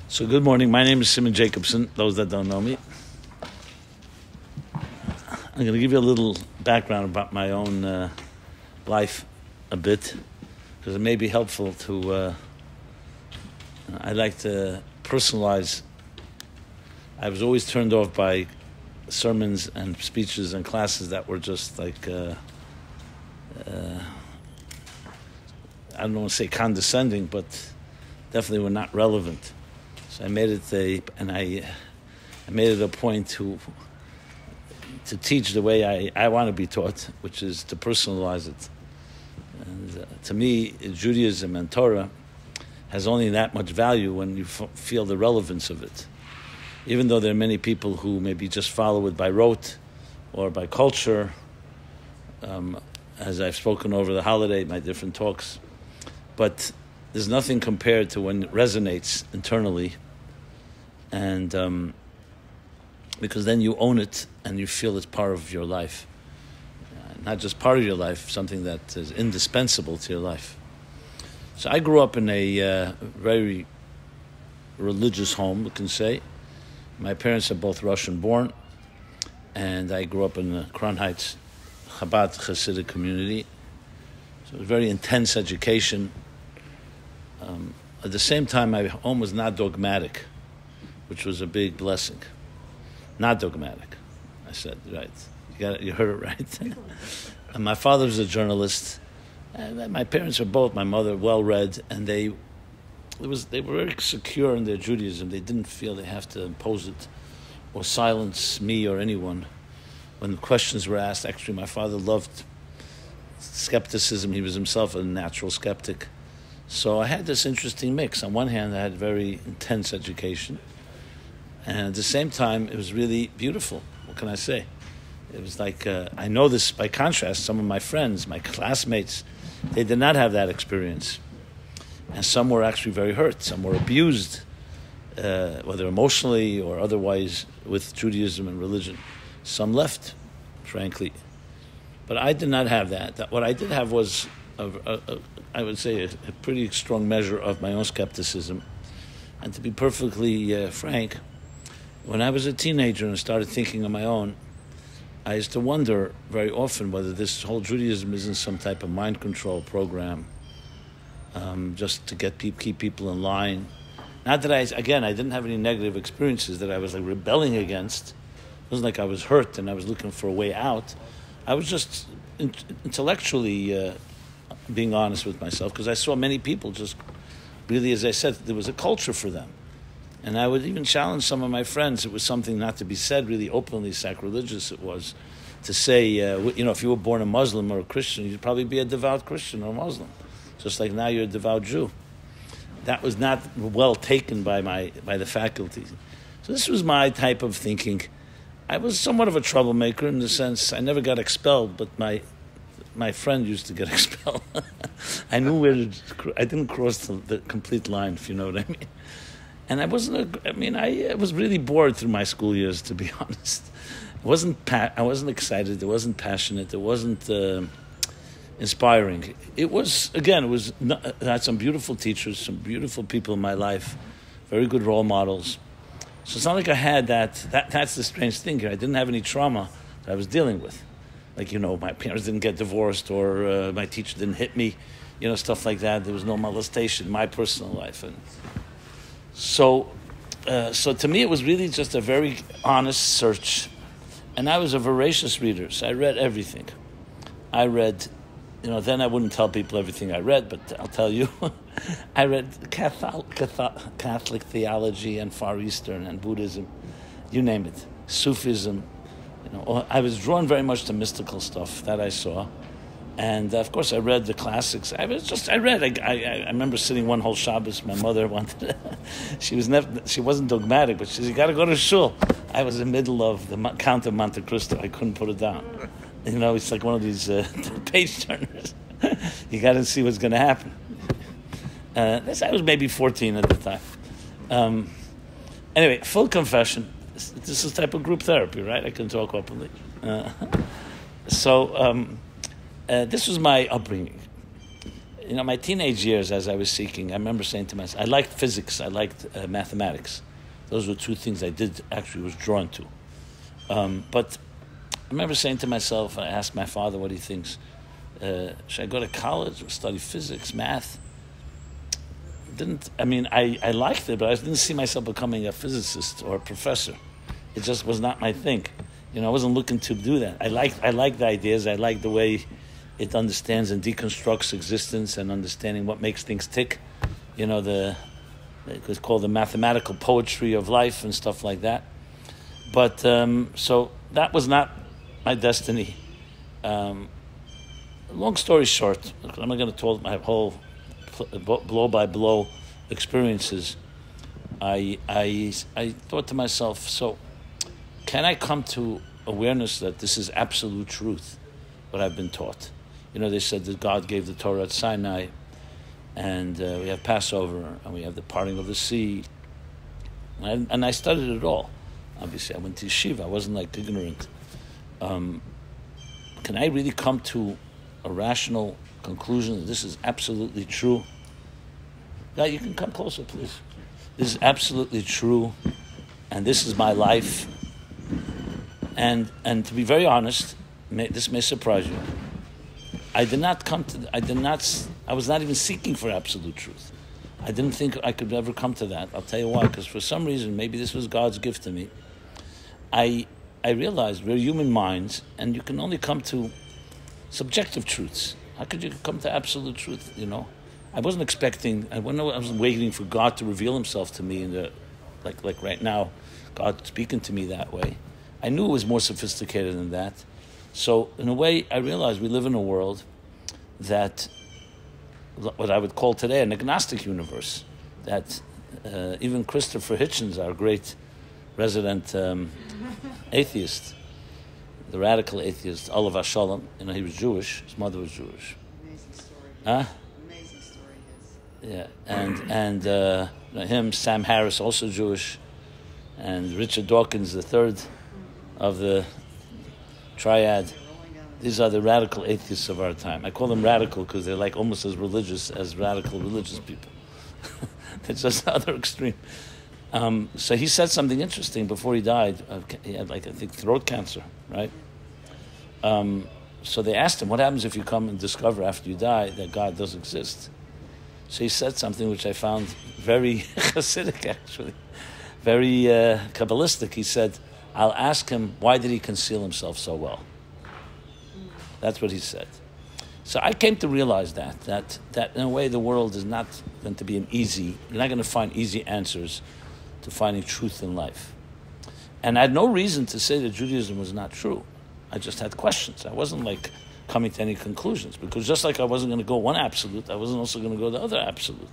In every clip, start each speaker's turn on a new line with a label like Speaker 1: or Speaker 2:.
Speaker 1: So good morning. My name is Simon Jacobson, those that don't know me. I'm going to give you a little background about my own life a bit, because it may be helpful to, I like to personalize. I was always turned off by sermons and speeches and classes that were just like, I don't want to say condescending, but definitely were not relevant. So I made it I made it a point to teach the way I want to be taught, which is to personalize it. And to me, Judaism and Torah has only that much value when you feel the relevance of it. Even though there are many people who maybe just follow it by rote or by culture, as I've spoken over the holiday, my different talks. But there's nothing compared to when it resonates internally, and because then you own it and you feel it's part of your life. Not just part of your life, something that is indispensable to your life. So I grew up in a very religious home, we can say. My parents are both Russian-born, and I grew up in the Crown Heights Chabad Hasidic community. So it was a very intense education. At the same time, my home was not dogmatic, which was a big blessing. Not dogmatic, I said, right. You heard it right. And my father was a journalist. And my parents were both, my mother, well-read, and they were very secure in their Judaism. They didn't feel they have to impose it or silence me or anyone. When the questions were asked, actually, my father loved skepticism. He was himself a natural skeptic. So I had this interesting mix. On one hand, I had very intense education, and at the same time, it was really beautiful. What can I say? It was like, I know this by contrast, some of my friends, my classmates, they did not have that experience. And some were actually very hurt. Some were abused, whether emotionally or otherwise, with Judaism and religion. Some left, frankly. But I did not have that. What I did have was, I would say, a pretty strong measure of my own skepticism. And to be perfectly frank, when I was a teenager and started thinking on my own, I used to wonder very often whether this whole Judaism isn't some type of mind control program, just to keep people in line. Not that I didn't have any negative experiences that I was like rebelling against. It wasn't like I was hurt and I was looking for a way out. I was just intellectually being honest with myself, because I saw many people just really, as I said, there was a culture for them. And I would even challenge some of my friends. It was something not to be said really openly, sacrilegious it was, to say, if you were born a Muslim or a Christian, you'd probably be a devout Christian or Muslim. Just like now you're a devout Jew. That was not well taken by the faculty. So this was my type of thinking. I was somewhat of a troublemaker in the sense I never got expelled, but my friend used to get expelled. I knew I didn't cross the complete line, if you know what I mean. And I was really bored through my school years, to be honest. I wasn't excited. It wasn't passionate. It wasn't inspiring. It had some beautiful teachers, some beautiful people in my life, very good role models. So it's not like I had that. That's the strange thing here. I didn't have any trauma that I was dealing with. Like, my parents didn't get divorced, or my teacher didn't hit me, stuff like that. There was no molestation in my personal life. And So to me, it was really just a very honest search. And I was a voracious reader, so I read everything. I read, then I wouldn't tell people everything I read, but I'll tell you. I read Catholic theology and Far Eastern and Buddhism, you name it, Sufism. I was drawn very much to mystical stuff that I saw. And of course, I read the classics. I read. I remember sitting one whole Shabbos. My mother wanted. She wasn't dogmatic, but she said, "You got to go to shul." I was in the middle of the Count of Monte Cristo. I couldn't put it down. It's like one of these page turners. You got to see what's going to happen. I was maybe 14 at the time. Anyway, full confession. This is type of group therapy, right? I can talk openly. This was my upbringing. my teenage years, as I was seeking, I remember saying to myself, I liked physics, I liked mathematics. Those were two things I was drawn to. But I remember saying to myself, I asked my father what he thinks, should I go to college or study physics, math? I liked it, but I didn't see myself becoming a physicist or a professor. It just was not my thing. I wasn't looking to do that. I like the ideas. I like the way it understands and deconstructs existence and understanding what makes things tick. It's called the mathematical poetry of life and stuff like that. But so that was not my destiny. Long story short, I'm not going to tell my whole blow by blow experiences. I thought to myself, so can I come to awareness that this is absolute truth, what I've been taught? They said that God gave the Torah at Sinai, and we have Passover, and we have the parting of the sea, and I studied it all. Obviously, I went to yeshiva. I wasn't ignorant. Can I really come to a rational conclusion that this is absolutely true? Yeah, you can come closer, please. This is absolutely true, and this is my life. And to be very honest, this may surprise you. I was not even seeking for absolute truth. I didn't think I could ever come to that. I'll tell you why, because for some reason, maybe this was God's gift to me. I realized we're human minds, and you can only come to subjective truths. How could you come to absolute truth, I wasn't expecting, I wasn't waiting for God to reveal himself to me like right now, God speaking to me that way. I knew it was more sophisticated than that. So in a way, I realized we live in a world that, what I would call today an agnostic universe, that even Christopher Hitchens, our great resident atheist, the radical atheist, Olav Shalom, he was Jewish, his mother was Jewish.
Speaker 2: Amazing story.
Speaker 1: Huh?
Speaker 2: Amazing story, yes.
Speaker 1: Yeah, and him, Sam Harris, also Jewish, and Richard Dawkins, the third of the triad. These are the radical atheists of our time. I call them radical because they're almost as religious as radical religious people. It's just the other extreme. So he said something interesting before he died. He had I think throat cancer, right? So they asked him, what happens if you come and discover after you die that God does exist? So he said something which I found very Hasidic, actually, very Kabbalistic. He said, I'll ask him, why did he conceal himself so well? That's what he said. So I came to realize that in a way the world is not going to be you're not going to find easy answers to finding truth in life. And I had no reason to say that Judaism was not true. I just had questions. I wasn't coming to any conclusions, because just like I wasn't going to go one absolute, I wasn't also going to go the other absolute.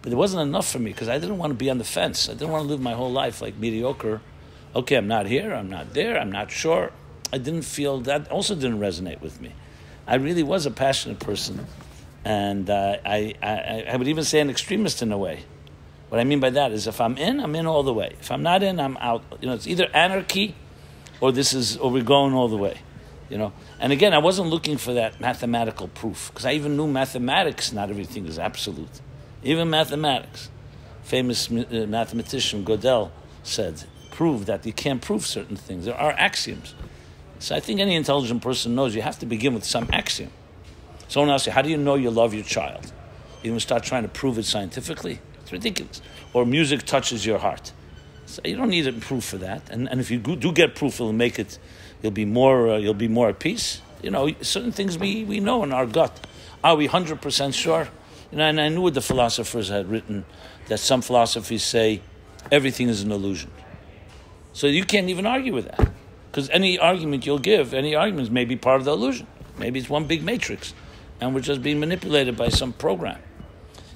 Speaker 1: But it wasn't enough for me, because I didn't want to be on the fence. I didn't want to live my whole life mediocre. Okay, I'm not here, I'm not there, I'm not sure. I didn't feel that, also didn't resonate with me. I really was a passionate person, and I would even say an extremist in a way. What I mean by that is if I'm in all the way. If I'm not in, I'm out. It's either anarchy or we're going all the way. And again, I wasn't looking for that mathematical proof, because I even knew mathematics, not everything is absolute. Even mathematics. Famous mathematician Gödel said, prove that you can't prove certain things. There are axioms. So I think any intelligent person knows you have to begin with some axiom. Someone asks you, how do you know you love your child? You even start trying to prove it scientifically? It's ridiculous. Or music touches your heart. So you don't need a proof for that. And if you do get proof, you'll be more at peace. Certain things we know in our gut. Are we 100% sure? And I knew what the philosophers had written, that some philosophies say everything is an illusion. So you can't even argue with that. Because any argument you'll give, any arguments may be part of the illusion. Maybe it's one big matrix, and we're just being manipulated by some program.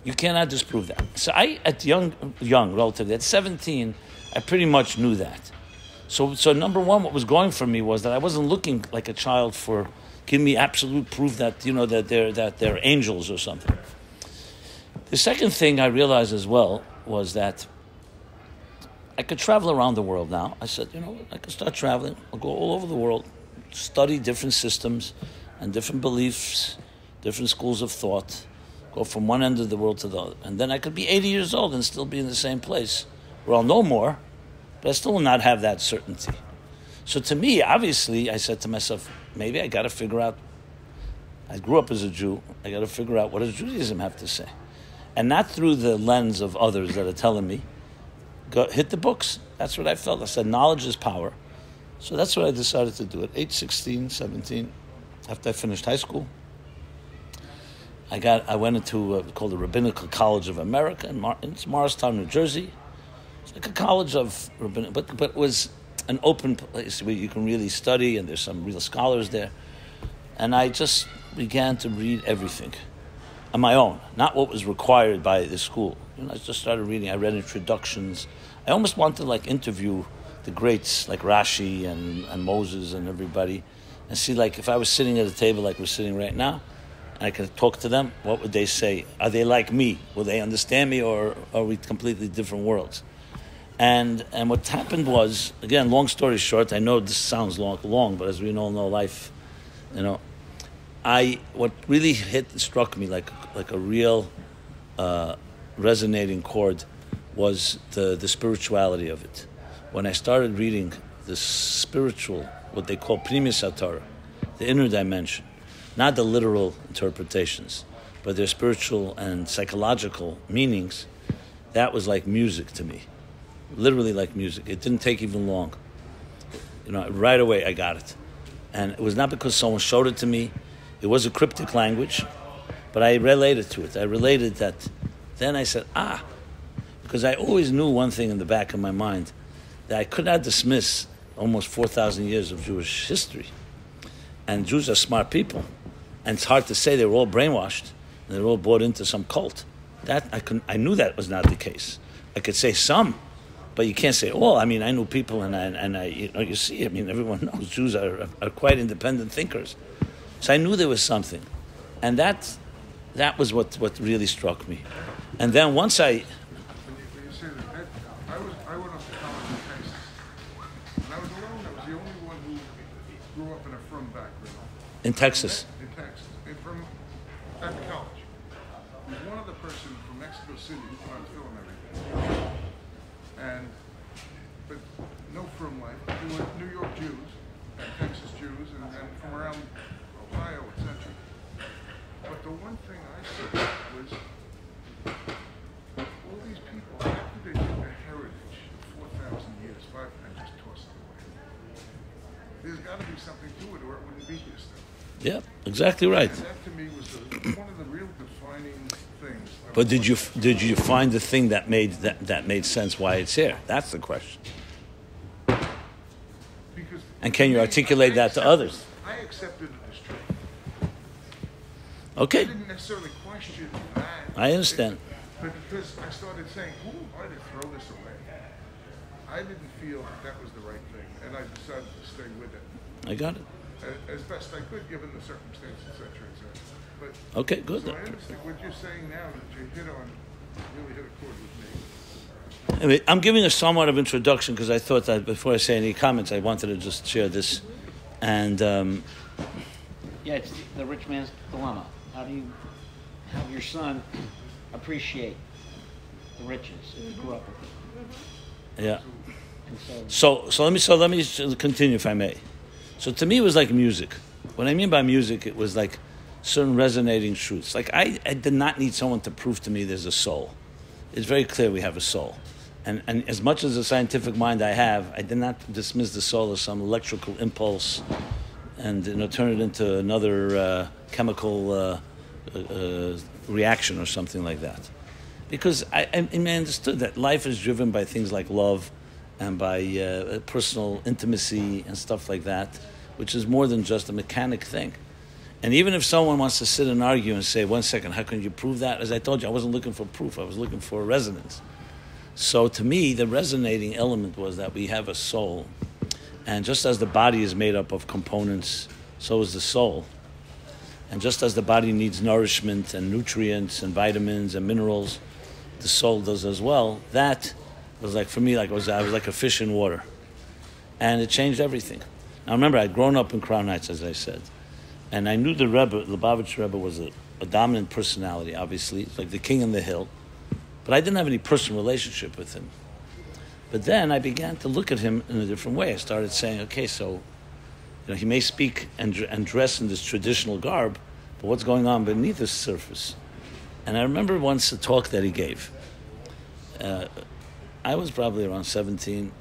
Speaker 1: You cannot disprove that. So at young relatively, at 17, I pretty much knew that. So number one, what was going for me was that I wasn't looking like a child for, give me absolute proof that that they're angels or something. The second thing I realized as well was that I could travel around the world now. I said, I could start traveling. I'll go all over the world, study different systems and different beliefs, different schools of thought, go from one end of the world to the other. And then I could be 80 years old and still be in the same place where I'll know more, but I still will not have that certainty. So to me, obviously, I said to myself, maybe I got to figure out, I grew up as a Jew, I got to figure out what does Judaism have to say. And not through the lens of others that are telling me, go hit the books. That's what I felt. I said, knowledge is power. So that's what I decided to do at age 16, 17, after I finished high school. I went into called the Rabbinical College of America in Morristown, New Jersey. It's like a college of rabbinic, but it was an open place where you can really study, and there's some real scholars there. And I just began to read everything on my own, not what was required by the school. I just started reading. I read introductions. I almost wanted to interview the greats like Rashi and Moses and everybody, and see if I was sitting at a table like we're sitting right now, and I could talk to them, what would they say? Are they like me? Will they understand me, or are we completely different worlds? And what happened was, again, long story short, I know this sounds long, but as we all know, life, what really struck me like a real resonating chord was the spirituality of it. When I started reading the spiritual, what they call Pnimis HaTorah, the inner dimension, not the literal interpretations, but their spiritual and psychological meanings, that was like music to me. Literally like music. It didn't take even long. Right away I got it. And it was not because someone showed it to me. It was a cryptic language, but I related to it. I related that. Then I said, because I always knew one thing in the back of my mind, that I could not dismiss almost 4,000 years of Jewish history. And Jews are smart people. And it's hard to say they were all brainwashed and they were all bought into some cult. I knew that was not the case. I could say some, but you can't say all. I mean, I knew people, and you see. I mean, everyone knows Jews are quite independent thinkers. So I knew there was something, and that was what really struck me. And then once I
Speaker 3: When you say that, I went up to college in Texas, and I was alone. I was the only one who grew up in a frum background.
Speaker 1: In Texas.
Speaker 3: In Texas, at the college. There was one other person from Mexico City who put on film and everything. But no frum life. They were New York Jews, and Texas Jews, and from around Ohio, etc. But the one thing I saw was all these people, after they took the heritage of 4,000 years, and just tossed it away. There's got to be something to it, or it wouldn't be here still.
Speaker 1: Yeah, exactly right.
Speaker 3: And that to me was one of the real defining things.
Speaker 1: But did you find the thing that made sense why it's here? That's the question.
Speaker 3: Because
Speaker 1: and can you articulate that to others?
Speaker 3: I accepted it as true.
Speaker 1: Okay.
Speaker 3: I didn't necessarily question that.
Speaker 1: I understand.
Speaker 3: But because I started saying, who am I to throw this away? I didn't feel that was the right thing, and I decided to stay with it.
Speaker 1: I got it.
Speaker 3: As best I could, given the circumstances, etc., etc. But
Speaker 1: okay, good.
Speaker 3: So I understand what you're saying now that you really hit a chord with me.
Speaker 1: Anyway, I'm giving a somewhat of introduction because I thought that before I say any comments, I wanted to just share this. And
Speaker 4: it's the rich man's dilemma. How do you have your son appreciate the riches if you grew up with it?
Speaker 1: Yeah. So let me continue if I may. So to me, it was like music. What I mean by music, it was like certain resonating truths. Like I did not need someone to prove to me there's a soul. It's very clear we have a soul. And as much as a scientific mind I have, I did not dismiss the soul as some electrical impulse and turn it into another chemical reaction or something like that. Because I understood that life is driven by things like love and by personal intimacy and stuff like that, which is more than just a mechanic thing. And even if someone wants to sit and argue and say, 1 second, how can you prove that? As I told you, I wasn't looking for proof. I was looking for resonance. So to me, the resonating element was that we have a soul. And just as the body is made up of components, so is the soul. And just as the body needs nourishment and nutrients and vitamins and minerals, the soul does as well. That was like, for me, I was like a fish in water. And it changed everything. Now remember, I'd grown up in Crown Heights, as I said. And I knew the Rebbe, the Lubavitch Rebbe, was a dominant personality, obviously, like the king on the hill. But I didn't have any personal relationship with him. But then I began to look at him in a different way. I started saying, okay, so he may speak and dress in this traditional garb, but what's going on beneath the surface? And I remember once a talk that he gave. I was probably around 17.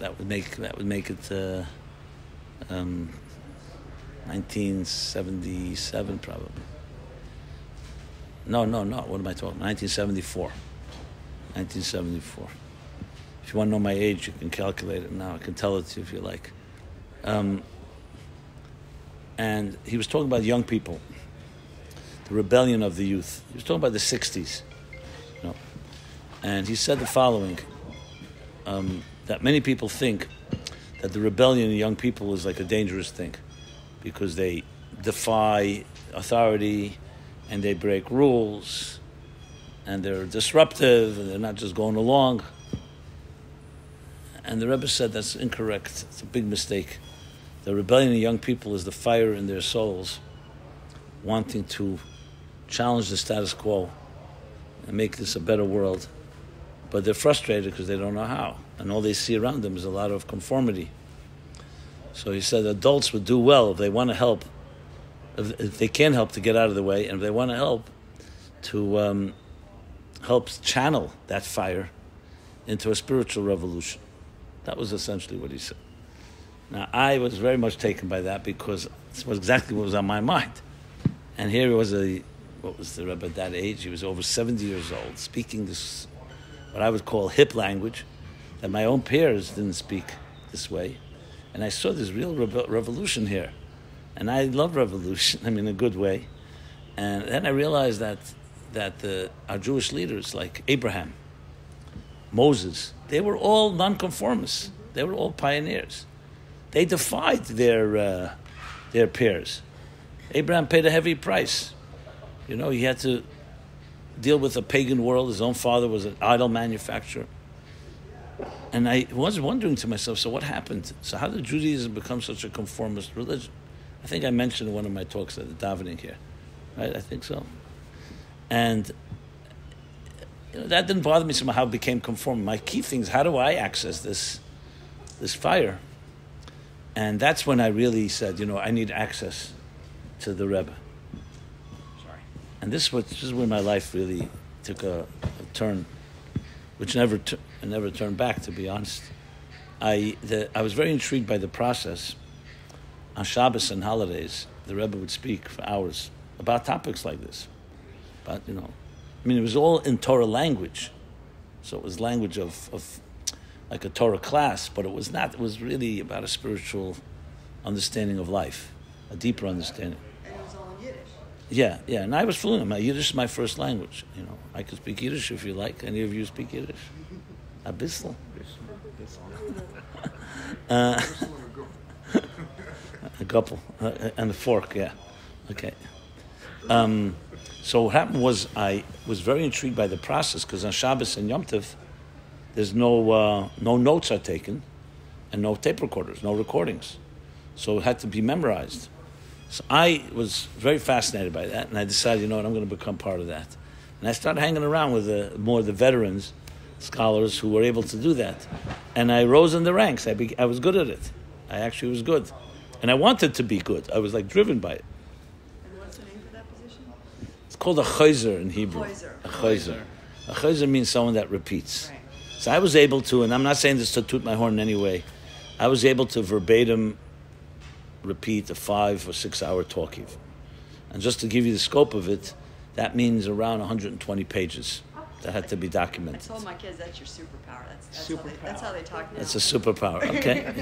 Speaker 1: That would make it 1977 probably. No. What am I talking? 1974. 1974. If you want to know my age, you can calculate it now. I can tell it to you if you like. And he was talking about young people, the rebellion of the youth. He was talking about the 60s. And he said the following, that many people think that the rebellion of young people is like a dangerous thing because they defy authority and they break rules and they're disruptive and they're not just going along. And the Rebbe said that's incorrect. It's a big mistake. The rebellion of young people is the fire in their souls, wanting to challenge the status quo and make this a better world. But they're frustrated because they don't know how. And all they see around them is a lot of conformity. So he said adults would do well if they want to help, if they can help to get out of the way, and if they want to help to help channel that fire into a spiritual revolution. That was essentially what he said. Now, I was very much taken by that because it was exactly what was on my mind. And here was what was the Rebbe at that age? He was over 70 years old, speaking this, what I would call hip language, that my own peers didn't speak this way. And I saw this real revolution here. And I love revolution, in a good way. And then I realized that our Jewish leaders, like Abraham, Moses, they were all nonconformists. They were all pioneers. They defied their peers. Abraham paid a heavy price. He had to deal with a pagan world. His own father was an idol manufacturer. And I was wondering to myself, so what happened? So how did Judaism become such a conformist religion? I think I mentioned in one of my talks at the davening here. Right? I think so. And that didn't bother me somehow. How it became conform. My key thing is, how do I access this fire? And that's when I really said, I need access to the Rebbe. Sorry. And this is when my life really took a turn, which never turned back, to be honest. I was very intrigued by the process. On Shabbos and holidays, the Rebbe would speak for hours about topics like this. But, it was all in Torah language. So it was language of like a Torah class, but it was not. It was really about a spiritual understanding of life, a deeper understanding.
Speaker 2: And it was all in Yiddish.
Speaker 1: Yeah. And I was fluent. Yiddish is my first language. I can speak Yiddish if you like. Any of you speak Yiddish? A bissel. A couple. And a fork, yeah. Okay. So what happened was I was very intrigued by the process because on Shabbos and Yom Tov, there's no notes are taken and no tape recorders, no recordings. So it had to be memorized. So I was very fascinated by that, and I decided, I'm going to become part of that. And I started hanging around with more of the veterans, scholars who were able to do that. And I rose in the ranks. I was good at it. I actually was good. And I wanted to be good. I was driven by it.
Speaker 2: And what's the name for that position?
Speaker 1: It's called a chayzer in Hebrew.
Speaker 2: A
Speaker 1: chayzer. A chayzer means someone that repeats.
Speaker 2: Right.
Speaker 1: So I was able to, and I'm not saying this to toot my horn in any way, I was able to verbatim repeat a 5 or 6 hour talk even. And just to give you the scope of it, that means around 120 pages that had to be documented.
Speaker 2: I told my kids that's your superpower. That's how they talk now.
Speaker 1: It's a superpower, okay?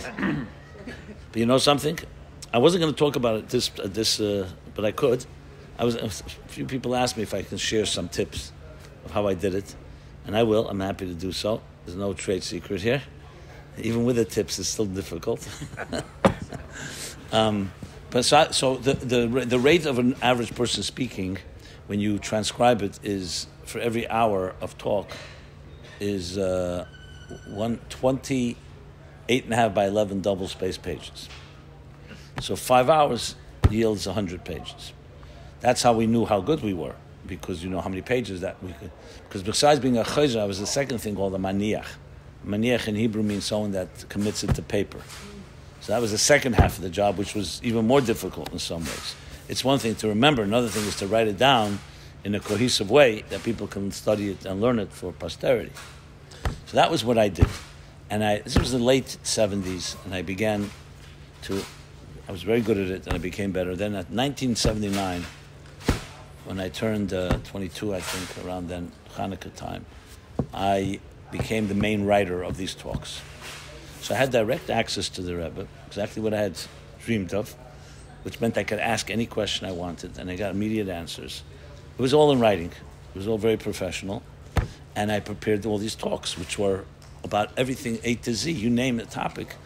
Speaker 1: But you know something? I wasn't going to talk about it but I could. A few people asked me if I can share some tips of how I did it, and I will. I'm happy to do so. There's no trade secret here. Even with the tips, it's still difficult. But so the rate of an average person speaking, when you transcribe it, is for every hour of talk is 28.5 by 11 double space pages. So 5 hours yields 100 pages. That's how we knew how good we were, because you know how many pages that we could. Because besides being a chayzer, I was the second thing called a maniach. Maniach in Hebrew means someone that commits it to paper. So that was the second half of the job, which was even more difficult in some ways. It's one thing to remember, another thing is to write it down in a cohesive way that people can study it and learn it for posterity. So that was what I did. And this was the late 70s, and I was very good at it, and I became better. Then at 1979, when I turned 22, I think, around then, Hanukkah time, I became the main writer of these talks. So I had direct access to the Rebbe, exactly what I had dreamed of, which meant I could ask any question I wanted, and I got immediate answers. It was all in writing. It was all very professional. And I prepared all these talks, which were about everything A to Z, you name the topic,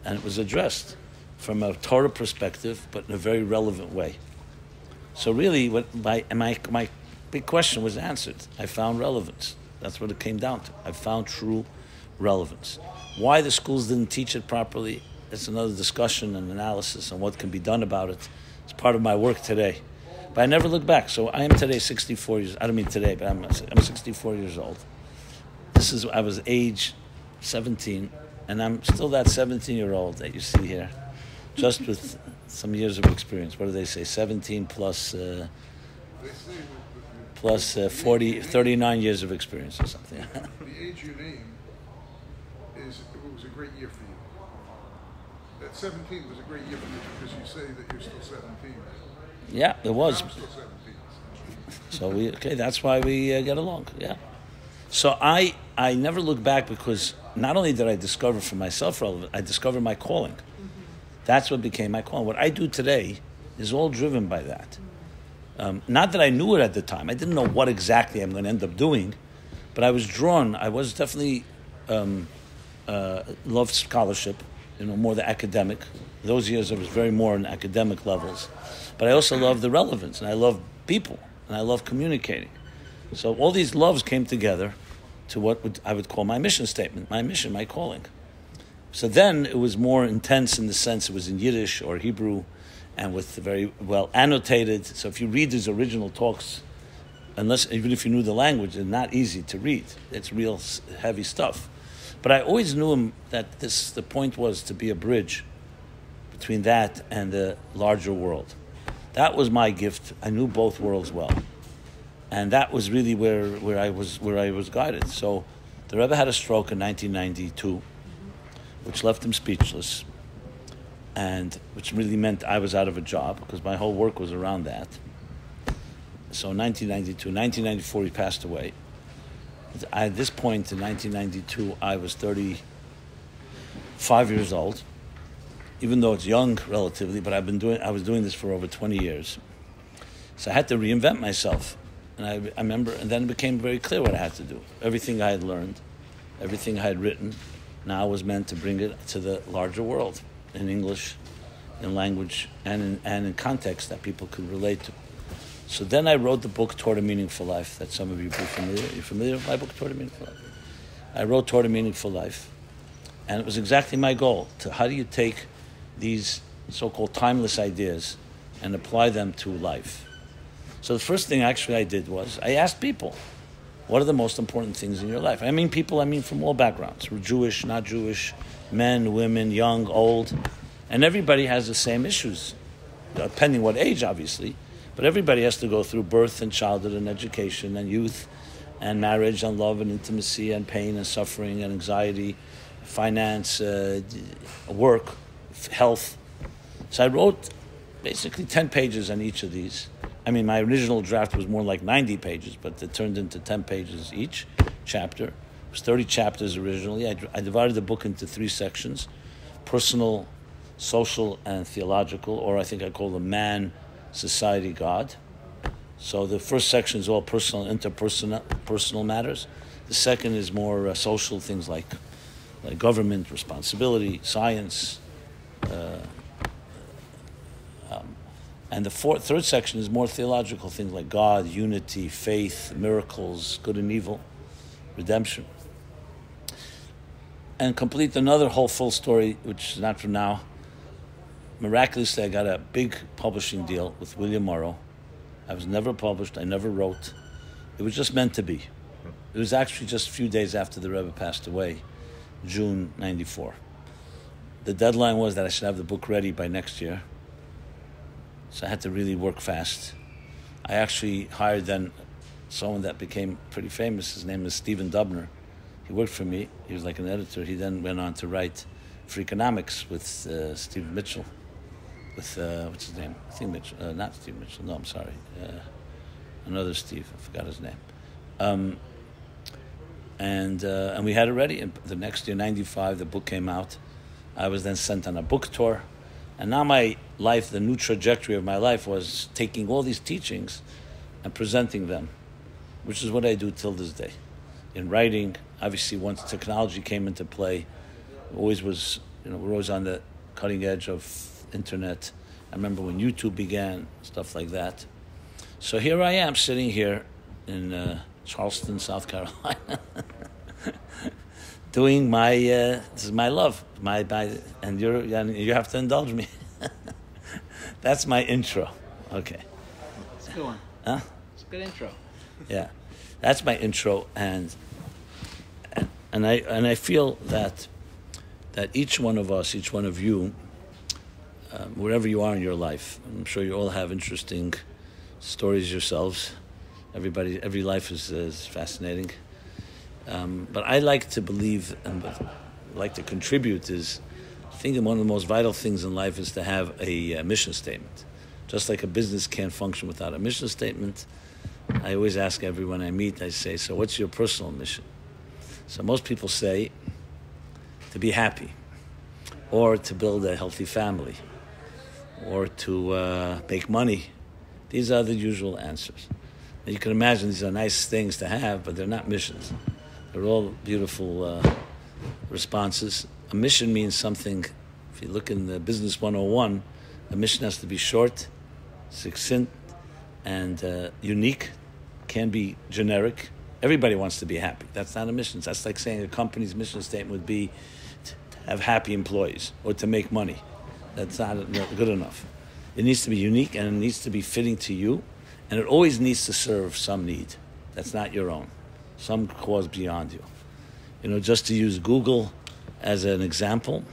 Speaker 1: and it was addressed from a Torah perspective, but in a very relevant way. So really, my big question was answered. I found relevance. That's what it came down to. I found true relevance. Why the schools didn't teach it properly, it's another discussion and analysis on what can be done about it. It's part of my work today. But I never look back. So I am today 64 years, I don't mean today, but I'm 64 years old. I was age 17, and I'm still that 17-year-old that you see here, just with some years of experience. What do they say? 17 plus 39 years of experience or something.
Speaker 3: The age you name it was a great year for you. That 17 was a great year for you because you say that you're still 17.
Speaker 1: Yeah, it was.
Speaker 3: I'm still 17.
Speaker 1: So that's why we get along. Yeah. So I never look back, because not only did I discover for myself relevant, I discovered my calling. Mm-hmm. That's what became my calling. What I do today is all driven by that. Not that I knew it at the time. I didn't know what exactly I'm going to end up doing, but I was drawn. I was definitely loved scholarship, more the academic. Those years I was very more in academic levels. But I also love the relevance, and I love people, and I love communicating. So all these loves came together to what I would call my mission statement, my mission, my calling. So then it was more intense in the sense it was in Yiddish or Hebrew, and with very well annotated. So if you read these original talks, even if you knew the language, it's not easy to read. It's real heavy stuff. But I always knew that the point was to be a bridge between that and the larger world. That was my gift. I knew both worlds well, and that was really where I was guided. So, the Rebbe had a stroke in 1992, which left him speechless, and which really meant I was out of a job because my whole work was around that. So, 1994, he passed away. At this point in 1992, I was 35 years old. Even though it's young relatively, but I was doing this for over 20 years. So I had to reinvent myself. And I remember, and then it became very clear what I had to do. Everything I had learned, everything I had written, now was meant to bring it to the larger world, in English, in language, and in context that people could relate to. So then I wrote the book, Toward a Meaningful Life, that some of you will be familiar. Are you familiar with my book, Toward a Meaningful Life? I wrote Toward a Meaningful Life. And it was exactly my goal. How do you take these so-called timeless ideas and apply them to life? So the first thing actually I did was I asked people, what are the most important things in your life? I mean from all backgrounds. We're Jewish, not Jewish, men, women, young, old. And everybody has the same issues, depending what age, obviously. But everybody has to go through birth and childhood and education and youth and marriage and love and intimacy and pain and suffering and anxiety, finance, work, health. So I wrote basically 10 pages on each of these. I mean, my original draft was more like 90 pages, but it turned into 10 pages each chapter. It was 30 chapters originally. I divided the book into 3 sections: personal, social, and theological, or I think I call them man, society, God. So the first section is all personal, interpersonal matters. The second is more social things like government, responsibility, science. And the third section is more theological things like God, unity, faith, miracles, good and evil, redemption. And complete another whole full story, which is not for now. Miraculously, I got a big publishing deal with William Morrow, I was never published. I never wrote. It was just meant to be. It was actually just a few days after the Rebbe passed away, June 94. The deadline was that I should have the book ready by next year. So I had to really work fast. I actually hired then someone that became pretty famous. His name is Stephen Dubner. He worked for me. He was like an editor. He then went on to write for economics with Steve Mitchell. With, what's his name? I think Mitchell. Not Steve Mitchell. No, I'm sorry. Another Steve. I forgot his name. And we had it ready. And the next year, 95, the book came out. I was then sent on a book tour. And now my life, the new trajectory of my life was taking all these teachings and presenting them, which is what I do till this day. In writing, obviously once technology came into play, always was, we're always on the cutting edge of internet. I remember when YouTube began, stuff like that. So here I am sitting here in Charleston, South Carolina, doing my, this is my love, and you have to indulge me. That's my intro. Okay.
Speaker 4: It's a good one.
Speaker 1: Huh?
Speaker 4: It's a good intro.
Speaker 1: Yeah. That's my intro, and I feel that each one of us, each one of you, wherever you are in your life, I'm sure you all have interesting stories yourselves. Every life is fascinating. But I like to believe, and what I like to contribute is, I think that one of the most vital things in life is to have a mission statement. Just like a business can't function without a mission statement, I always ask everyone I meet, I say, so what's your personal mission? So most people say to be happy, or to build a healthy family, or to make money. These are the usual answers. And you can imagine these are nice things to have, but they're not missions. They're all beautiful responses. A mission means something, if you look in the Business 101, a mission has to be short, succinct, and unique. Can be generic. Everybody wants to be happy. That's not a mission. That's like saying a company's mission statement would be to have happy employees or to make money. That's not good enough. It needs to be unique, and it needs to be fitting to you, and it always needs to serve some need that's not your own, some cause beyond you. Just to use Google as an example,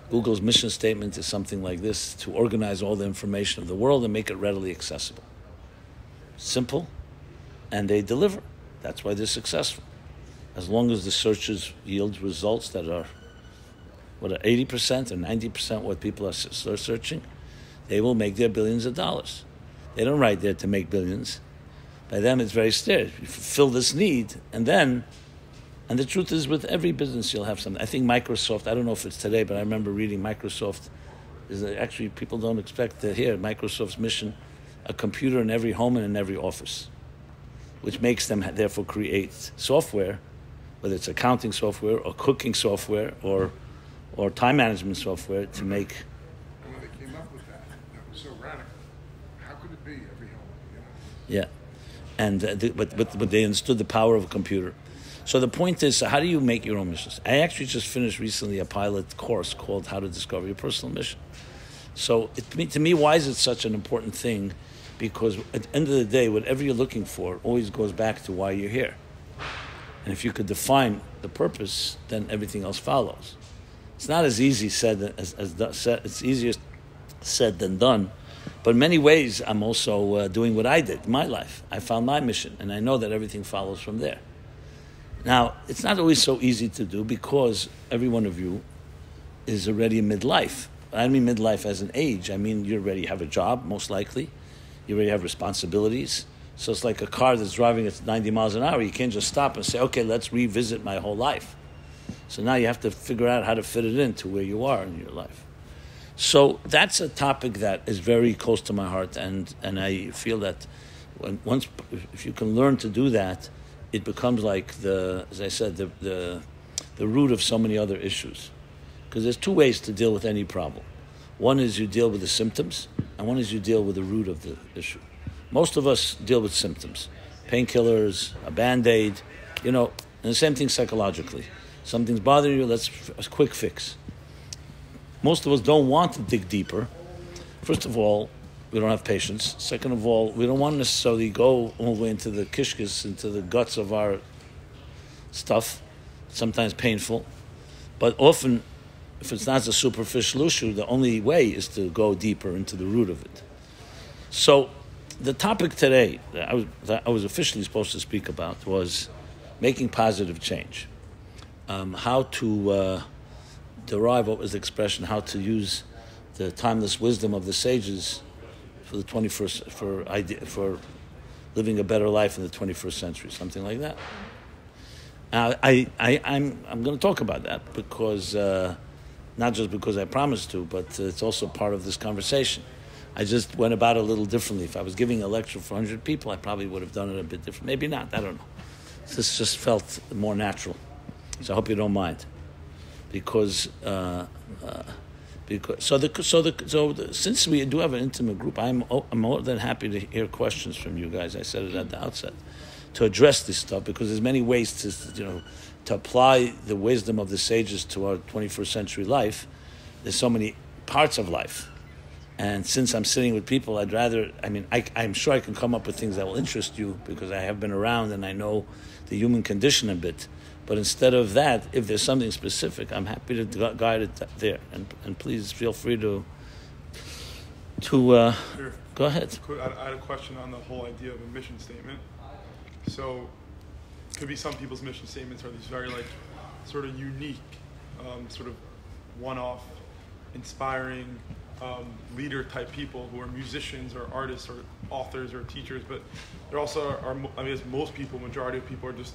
Speaker 1: Google's mission statement is something like this: to organize all the information of the world and make it readily accessible. Simple, and they deliver. That's why they're successful. As long as the searches yield results that are 80% or 90% what people are searching, they will make their billions of dollars. They don't write there to make billions. By them, it's very clear. You fulfill this need, and the truth is, with every business, you'll have something. I think Microsoft, I don't know if it's today, but I remember reading Microsoft is actually, people don't expect to hear Microsoft's mission, a computer in every home and in every office, which makes them therefore create software, whether it's accounting software or cooking software or time management software to make.
Speaker 3: And when they came up with that was so radical. How could it be every home?
Speaker 1: Yeah, and but they understood the power of a computer. So the point is, how do you make your own missions? I actually just finished recently a pilot course called How to Discover Your Personal Mission. So to me, why is it such an important thing? Because at the end of the day, whatever you're looking for always goes back to why you're here. And if you could define the purpose, then everything else follows. It's not as easy said it's easier said than done. But in many ways, I'm also doing what I did in my life. I found my mission, and I know that everything follows from there. Now, it's not always so easy to do because every one of you is already in midlife. I don't mean midlife as an age. I mean you already have a job, most likely. You already have responsibilities. So it's like a car that's driving at 90 miles an hour. You can't just stop and say, okay, let's revisit my whole life. So now you have to figure out how to fit it into where you are in your life. So that's a topic that is very close to my heart, and I feel that if you can learn to do that, it becomes like as I said, the root of so many other issues. Because there's two ways to deal with any problem. One is you deal with the symptoms, and one is you deal with the root of the issue. Most of us deal with symptoms, painkillers, a Band-Aid, and the same thing psychologically. Something's bothering you, let's a quick fix. Most of us don't want to dig deeper. First of all, we don't have patience. Second of all, we don't want to necessarily go all the way into the kishkis, into the guts of our stuff, sometimes painful. But often, if it's not a superficial issue, the only way is to go deeper into the root of it. So, the topic today that I was officially supposed to speak about was making positive change. How to derive, what was the expression, how to use the timeless wisdom of the sages for the 21st, for living a better life in the 21st century, something like that. I'm going to talk about that because, not just because I promised to, but it's also part of this conversation. I just went about it a little differently. If I was giving a lecture for 100 people, I probably would have done it a bit different. Maybe not, I don't know. This just felt more natural. So I hope you don't mind. Since we do have an intimate group, I'm more than happy to hear questions from you guys. I said it at the outset, to address this stuff, because there's many ways to apply the wisdom of the sages to our 21st century life. There's so many parts of life. And since I'm sitting with people, I'm sure I can come up with things that will interest you, because I have been around and I know the human condition a bit. But instead of that, if there's something specific, I'm happy to guide it there. And please feel free to
Speaker 5: Sure.
Speaker 1: Go ahead.
Speaker 5: I had a question on the whole idea of a mission statement. So, could be some people's mission statements are these very sort of unique, sort of one-off, inspiring, leader type people who are musicians or artists or authors or teachers, but there also are, I guess most people, majority of people are just,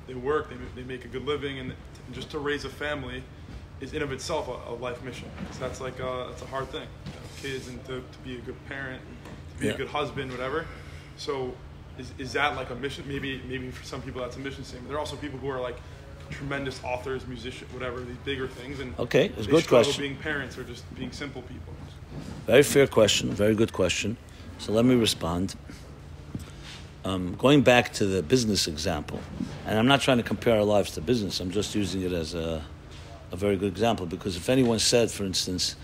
Speaker 5: they work, they make a good living, and just to raise a family is in of itself a life mission. So that's that's a hard thing. Kids, and to be a good parent, to be a good husband, whatever. So is that like a mission? Maybe for some people that's a mission statement. There are also people who are tremendous authors, musicians, whatever, these bigger things, and
Speaker 1: okay, it's a
Speaker 5: good
Speaker 1: question.
Speaker 5: Being parents or just being simple people.
Speaker 1: Very fair question, very good question. So let me respond. Going back to the business example, and I'm not trying to compare our lives to business, I'm just using it as a very good example, because if anyone said, for instance,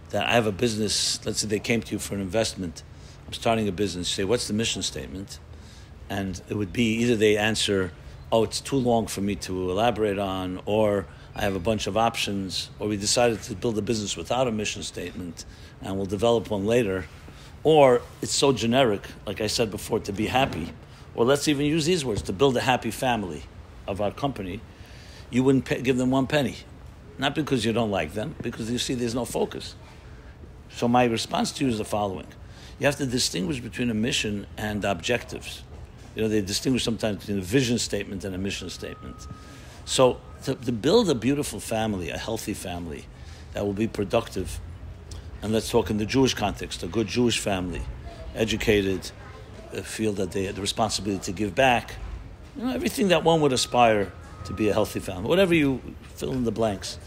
Speaker 1: that I have a business, let's say they came to you for an investment, I'm starting a business, you say, what's the mission statement? And it would be either they answer, oh, it's too long for me to elaborate on, or I have a bunch of options, or we decided to build a business without a mission statement, and we'll develop one later, or it's so generic, like I said before, to be happy, or let's even use these words, to build a happy family of our company, you wouldn't give them one penny. Not because you don't like them, because you see there's no focus. So my response to you is the following. You have to distinguish between a mission and objectives. They distinguish sometimes between a vision statement and a mission statement. So to build a beautiful family, a healthy family, that will be productive, and let's talk in the Jewish context, a good Jewish family, educated, feel that they had the responsibility to give back, everything that one would aspire to be a healthy family, whatever you fill in the blanks,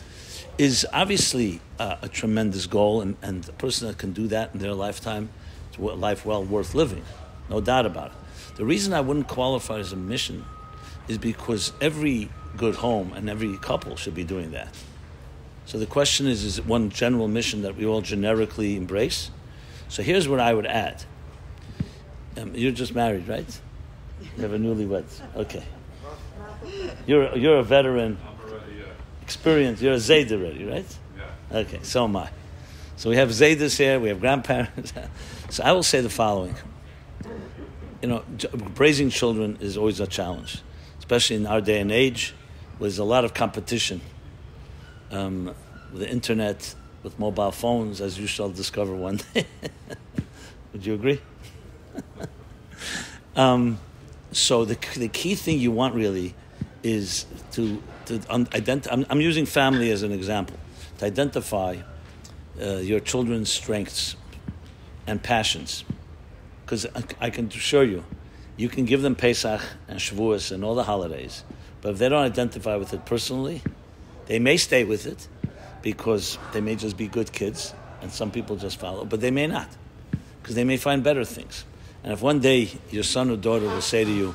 Speaker 1: is obviously a tremendous goal, and a person that can do that in their lifetime, it's a life well worth living, no doubt about it. The reason I wouldn't qualify as a mission is because every good home and every couple should be doing that. So the question is it one general mission that we all generically embrace? So here's what I would add. You're just married, right? You have a newlywed. Okay. You're a veteran, experienced. You're a Seder already, right? Yeah. Okay, so am I. So we have Zeders here, we have grandparents. So I will say the following. Raising children is always a challenge, especially in our day and age, where there's a lot of competition. With the internet, with mobile phones, as you shall discover one day. Would you agree? So the key thing you want really is to identify. I'm using family as an example, to identify your children's strengths and passions. Because I can assure you, you can give them Pesach and Shavuos and all the holidays, but if they don't identify with it personally, they may stay with it because they may just be good kids, and some people just follow, but they may not, because they may find better things. And if one day your son or daughter will say to you,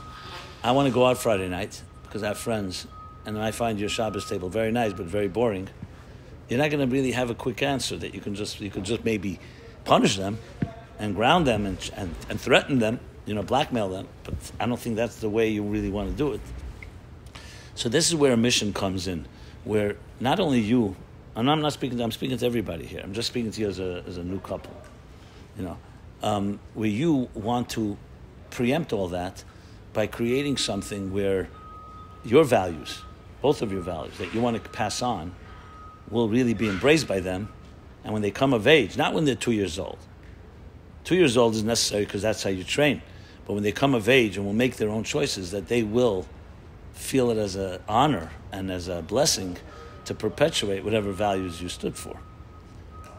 Speaker 1: I want to go out Friday night because I have friends, and I find your Shabbos table very nice but very boring, you're not going to really have a quick answer that you could just maybe punish them, and ground them and threaten them, blackmail them. But I don't think that's the way you really want to do it. So this is where a mission comes in, where not only you, and I'm speaking to everybody here. I'm just speaking to you as a new couple, where you want to preempt all that by creating something where your values, both of your values that you want to pass on, will really be embraced by them. And when they come of age, not when they're 2 years old. 2 years old is necessary because that's how you train. But when they come of age and will make their own choices, that they will feel it as an honor and as a blessing to perpetuate whatever values you stood for.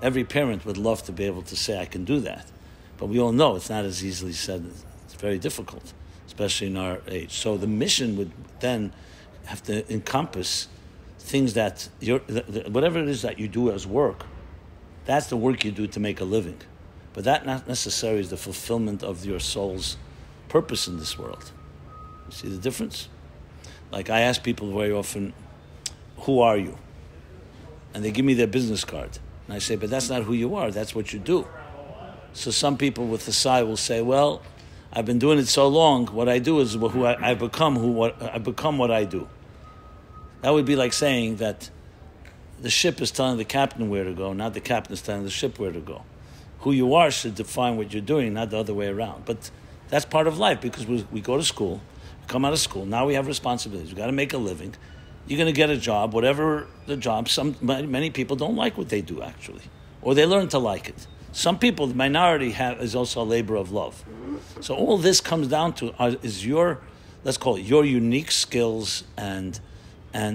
Speaker 1: Every parent would love to be able to say, I can do that. But we all know it's not as easily said. It's very difficult, especially in our age. So the mission would then have to encompass things that, whatever it is that you do as work, that's the work you do to make a living. But that not necessarily is the fulfillment of your soul's purpose in this world. You see the difference? Like I ask people very often, who are you? And they give me their business card. And I say, but that's not who you are, that's what you do. So some people with a sigh will say, well, I've been doing it so long, what I do is who I become what I do. That would be like saying that the ship is telling the captain where to go, not the captain is telling the ship where to go. Who you are should define what you're doing, not the other way around. But that's part of life because we go to school, we come out of school, now we have responsibilities. We've got to make a living. You're going to get a job, whatever the job. Many people don't like what they do, actually. Or they learn to like it. Some people, the minority, is also a labor of love. So all this comes down to is your, let's call it, your unique skills and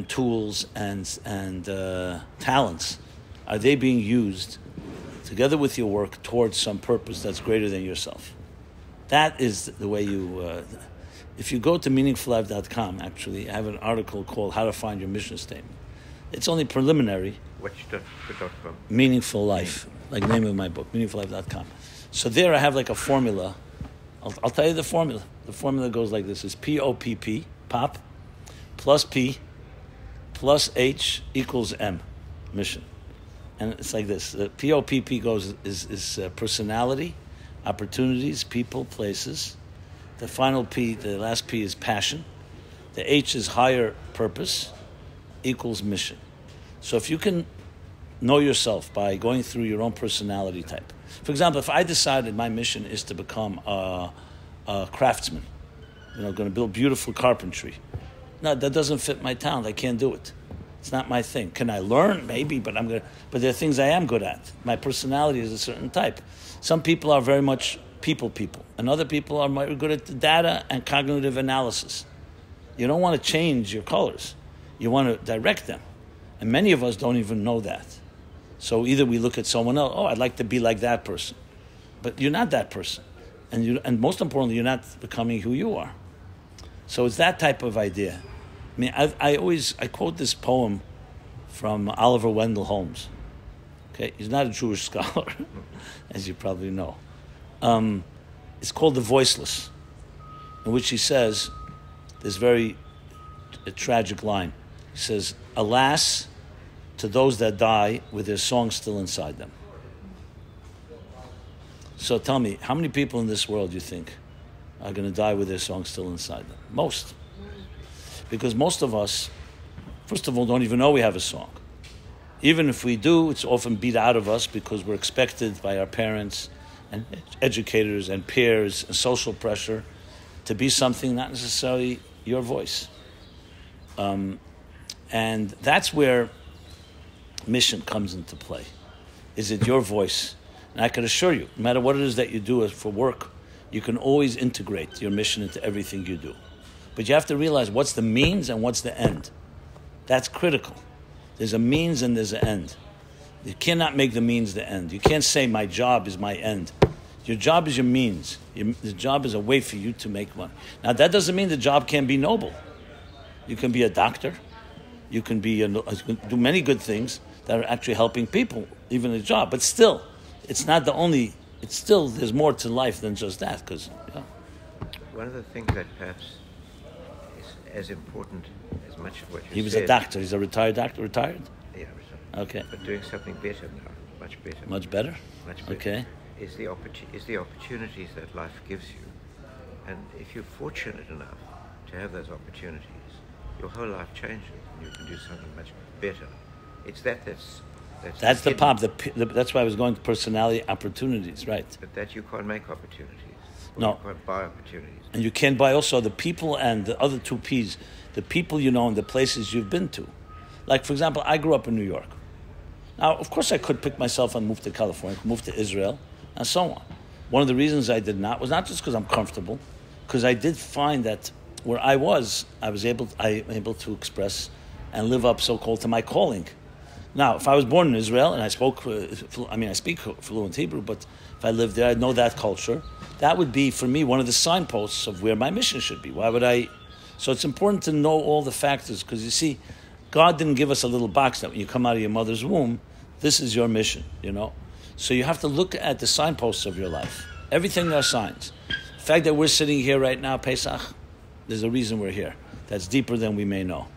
Speaker 1: tools and talents. Are they being used together with your work towards some purpose that's greater than yourself? That is the way you... if you go to meaningfullife.com, actually, I have an article called How to Find Your Mission Statement. It's only preliminary.
Speaker 6: Which.com?
Speaker 1: Meaningful Life, like the name of my book, meaningfullife.com. So there I have like a formula. I'll tell you the formula. The formula goes like this. It's POPP, POP, plus P, plus H equals M, mission. And it's like this. The POPP is personality, opportunities, people, places. The final P, the last P is passion. The H is higher purpose, equals mission. So if you can know yourself by going through your own personality type. For example, if I decided my mission is to become a craftsman, going to build beautiful carpentry. No, that doesn't fit my talent. I can't do it. It's not my thing. Can I learn? Maybe, but but there are things I am good at. My personality is a certain type. Some people are very much people, and other people are good at the data and cognitive analysis. You don't want to change your colors. You want to direct them. And many of us don't even know that. So either we look at someone else, I'd like to be like that person. But you're not that person. And most importantly, you're not becoming who you are. So it's that type of idea. I mean, I quote this poem from Oliver Wendell Holmes. Okay, he's not a Jewish scholar, as you probably know. It's called The Voiceless, in which he says, this very tragic line. He says, alas, to those that die with their song still inside them. So tell me, how many people in this world do you think are going to die with their song still inside them? Most. Because most of us, first of all, don't even know we have a song. Even if we do, it's often beat out of us because we're expected by our parents and educators and peers and social pressure to be something not necessarily your voice. And that's where mission comes into play. Is it your voice? And I can assure you, no matter what it is that you do for work, you can always integrate your mission into everything you do. But you have to realize what's the means and what's the end. That's critical. There's a means and there's an end. You cannot make the means the end. You can't say my job is my end. Your job is your means. The job is a way for you to make money. Now that doesn't mean the job can't be noble. You can be a doctor. You can do many good things that are actually helping people, even a job. But still, it's not the only. It's still, there's more to life than just that. Because
Speaker 6: one of the things that perhaps is as important as much of what you said.
Speaker 1: He was a doctor. He's a retired doctor. Retired.
Speaker 6: Yeah, retired.
Speaker 1: Okay.
Speaker 6: But doing something better now, much better.
Speaker 1: Much better.
Speaker 6: Much better.
Speaker 1: Okay.
Speaker 6: is the opportunities that life gives you. And if you're fortunate enough to have those opportunities, your whole life changes and you can do something much better. It's that's
Speaker 1: the
Speaker 6: hidden.
Speaker 1: pop. That's why I was going to personality opportunities, right?
Speaker 6: But that you can't make opportunities. Or
Speaker 1: No.
Speaker 6: You can't buy opportunities.
Speaker 1: And you can buy also the people and the other two P's, the people you know and the places you've been to. Like, for example, I grew up in New York. Now, of course, I could pick myself and move to California, move to Israel, and so on. One of the reasons I did not was not just because I'm comfortable, because I did find that where I was able to express and live up so-called to my calling. Now, if I was born in Israel and I speak fluent Hebrew, but if I lived there, I'd know that culture. That would be, for me, one of the signposts of where my mission should be. Why would I? So it's important to know all the factors, because you see, God didn't give us a little box that when you come out of your mother's womb, this is your mission, So you have to look at the signposts of your life. Everything are signs. The fact that we're sitting here right now, Pesach, there's a reason we're here. That's deeper than we may know.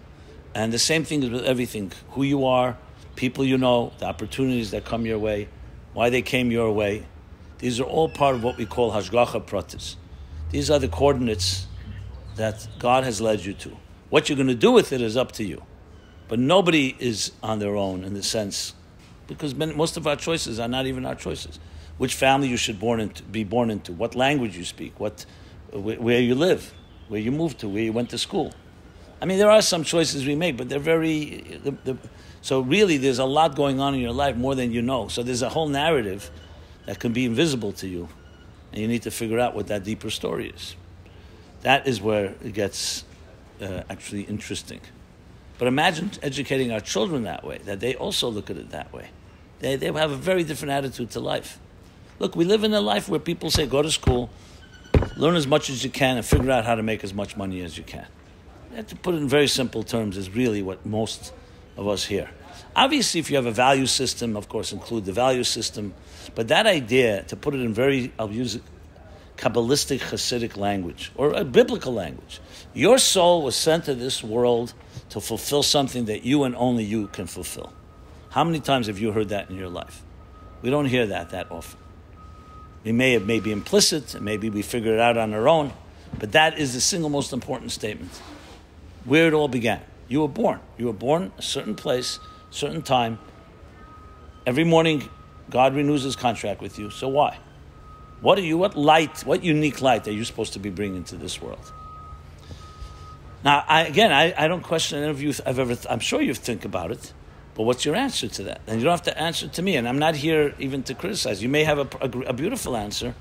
Speaker 1: And the same thing is with everything. Who you are, people you know, the opportunities that come your way, why they came your way. These are all part of what we call hashgacha pratis. These are the coordinates that God has led you to. What you're going to do with it is up to you. But nobody is on their own in the sense, because most of our choices are not even our choices. Which family you should be born into, what language you speak, where you live, where you moved to, where you went to school. I mean, there are some choices we make, but they're very... So really, there's a lot going on in your life, more than you know. So there's a whole narrative that can be invisible to you, and you need to figure out what that deeper story is. That is where it gets actually interesting. But imagine educating our children that way, that they also look at it that way. They have a very different attitude to life. Look, we live in a life where people say, go to school, learn as much as you can, and figure out how to make as much money as you can. To put it in very simple terms is really what most of us hear. Obviously, if you have a value system, of course, include the value system. But that idea, to put it in I'll use Kabbalistic, Hasidic language, or a biblical language. Your soul was sent to this world to fulfill something that you and only you can fulfill. How many times have you heard that in your life? We don't hear that often. We may be implicit, and maybe we figure it out on our own, but that is the single most important statement. Where it all began. You were born. You were born a certain place, certain time. Every morning, God renews his contract with you. So why? What unique light are you supposed to be bringing to this world? Now, I don't question any of you. I'm sure you think about it, but what's your answer to that? And you don't have to answer to me, and I'm not here even to criticize. You may have a beautiful answer.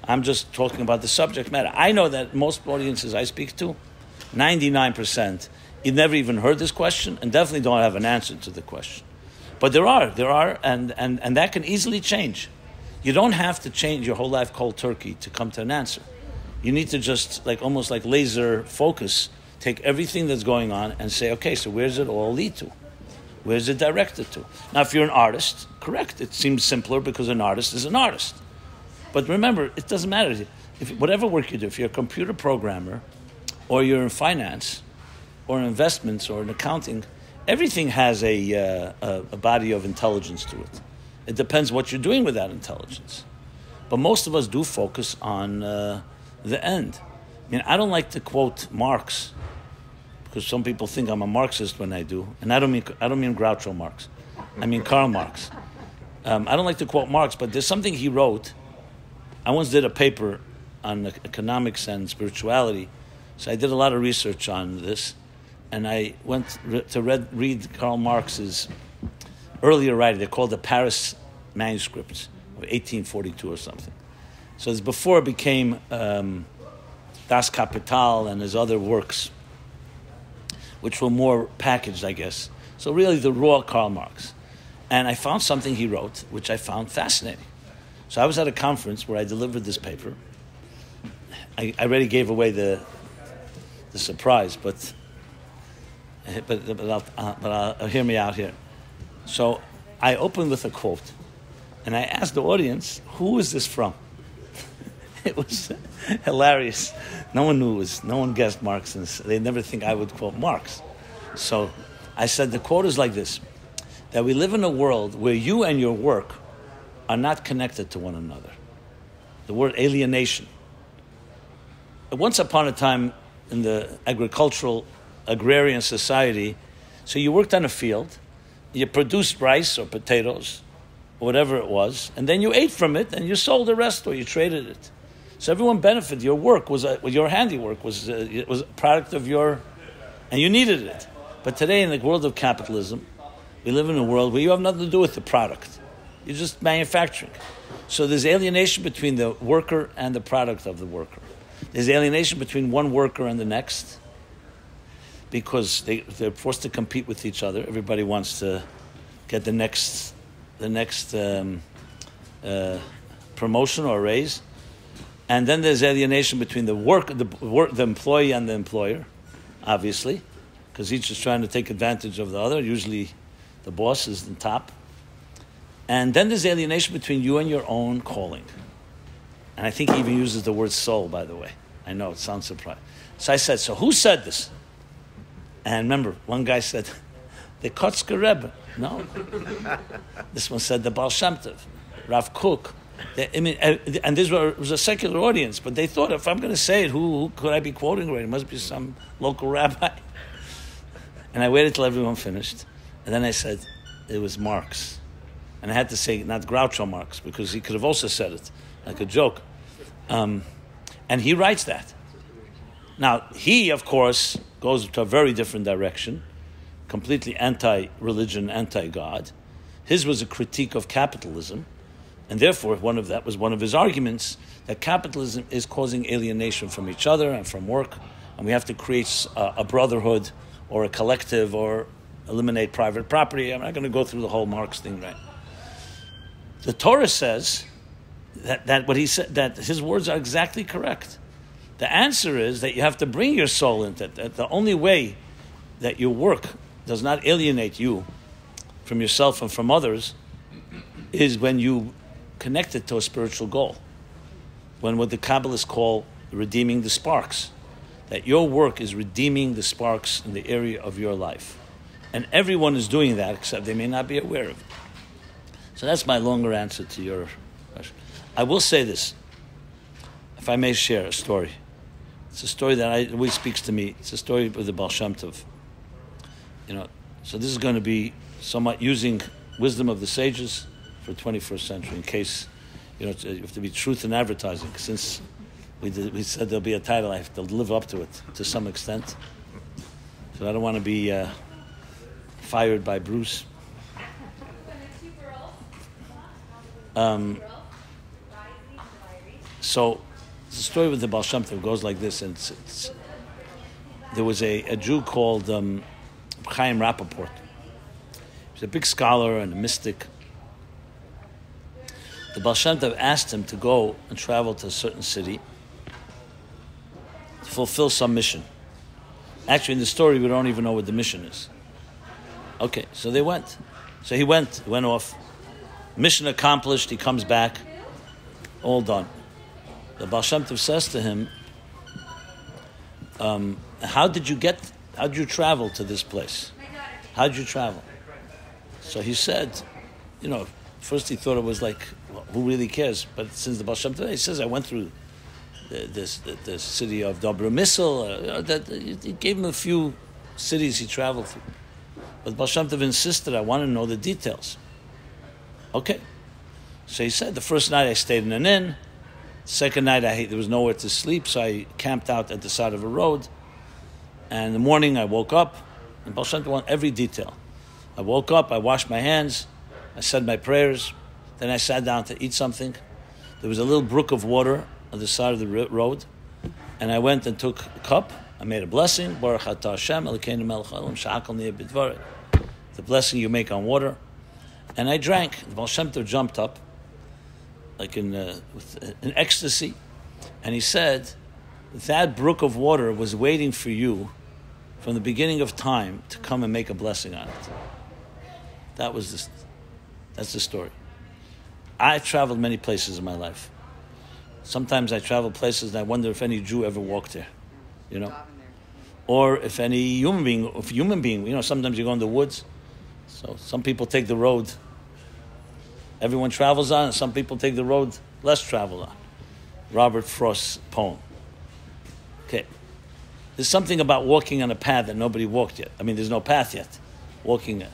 Speaker 1: I'm just talking about the subject matter. I know that most audiences I speak to, 99%, you've never even heard this question and definitely don't have an answer to the question. But there are, and that can easily change. You don't have to change your whole life cold turkey to come to an answer. You need to just almost like laser focus, take everything that's going on and say, okay, so where does it all lead to? Where is it directed to? Now, if you're an artist, correct, it seems simpler because an artist is an artist. But remember, it doesn't matter. Whatever work you do, if you're a computer programmer, or you're in finance, or in investments, or in accounting, everything has a body of intelligence to it. It depends what you're doing with that intelligence. But most of us do focus on the end. I mean, I don't like to quote Marx, because some people think I'm a Marxist when I do, and I don't mean Groucho Marx. I mean Karl Marx. I don't like to quote Marx, but there's something he wrote. I once did a paper on economics and spirituality, so I did a lot of research on this, and I went to read Karl Marx's earlier writing. They're called the Paris manuscripts of 1842 or something. So it's before it became Das Kapital and his other works, which were more packaged, I guess. So really the raw Karl Marx. And I found something he wrote, which I found fascinating. So I was at a conference where I delivered this paper. I already gave away the surprise, but hear me out here. So I opened with a quote, and I asked the audience, who is this from? It was hilarious. No one guessed Marx, and they never think I would quote Marx. So I said, the quote is like this, that we live in a world where you and your work are not connected to one another. the word alienation. Once upon a time in the agricultural, agrarian society, so you worked on a field, you produced rice or potatoes, or whatever it was, and then you ate from it and you sold the rest or you traded it. So everyone benefited. Your work was your handiwork was a product of your, and you needed it. But today in the world of capitalism, we live in a world where you have nothing to do with the product. You're just manufacturing. So there's alienation between the worker and the product of the worker. There's alienation between one worker and the next because they're forced to compete with each other. Everybody wants to get the next promotion or raise. And then there's alienation between the employee and the employer, obviously, because each is trying to take advantage of the other. Usually the boss is the top. And then there's alienation between you and your own calling. And I think he even uses the word soul, by the way. I know, it sounds surprising. So I said, so who said this? And remember, one guy said, the Kotzker Rebbe. No. This one said the Baal Shem Tov, Rav Kook. And this was a secular audience, but they thought, if I'm going to say it, who could I be quoting right? It must be some local rabbi. And I waited till everyone finished. And then I said, it was Marx. And I had to say, not Groucho Marx, because he could have also said it, like a joke. And he writes that. Now, he, of course, goes to a very different direction, completely anti-religion, anti-God. His was a critique of capitalism, and therefore that was one of his arguments, that capitalism is causing alienation from each other and from work, and we have to create a brotherhood or a collective or eliminate private property. I'm not going to go through the whole Marx thing, right? The Torah says that what he said, that his words are exactly correct. The answer is that you have to bring your soul into it. That the only way that your work does not alienate you from yourself and from others is when you connect it to a spiritual goal. When what the Kabbalists call redeeming the sparks. That your work is redeeming the sparks in the area of your life. And everyone is doing that, except they may not be aware of it. So that's my longer answer to your question. I will say this, if I may share a story. It's a story that always speaks to me. It's a story of the Baal Shem Tov. So this is going to be somewhat using wisdom of the sages for 21st century, in case, you have to be truth in advertising. Since we said there'll be a title, I have to live up to it to some extent. So I don't want to be fired by Bruce. So the story with the Baal Shem Tov goes like this. And there was a Jew called Chaim Rappaport. He was a big scholar and a mystic. The Baal Shem Tov asked him to go and travel to a certain city to fulfill some mission. Actually, in the story, we don't even know what the mission is. Okay, so they went. So he went off. Mission accomplished, he comes back, all done. The Baal Shem Tov says to him, how did you travel to this place? How did you travel? So he said, first he thought it was like, well, who really cares? But since the Baal Shem Tov, he says, I went through the city of Dobro Misl. He gave him a few cities he traveled through. But Baal Shem Tov insisted, I want to know the details. Okay. So he said, the first night I stayed in an inn. Second night there was nowhere to sleep, so I camped out at the side of a road. And in the morning I woke up, and Baal Shem Tov wanted every detail. I woke up, I washed my hands, I said my prayers, then I sat down to eat something. There was a little brook of water on the side of the road, and I went and took a cup. I made a blessing, Baruch Atah Hashem, Elokeinu melech haolam, she'akol niyeh b'dvarei. The blessing you make on water. And I drank. The Baal Shem Tov jumped up, like in ecstasy, and he said, that brook of water was waiting for you from the beginning of time to come and make a blessing on it. That's the story. I've traveled many places in my life. Sometimes I travel places and I wonder if any Jew ever walked there, or if any human being, sometimes you go in the woods. So some people take the road everyone travels on, and some people take the road less traveled on. Robert Frost's poem. Okay. There's something about walking on a path that nobody walked yet. I mean, there's no path yet. Walking it.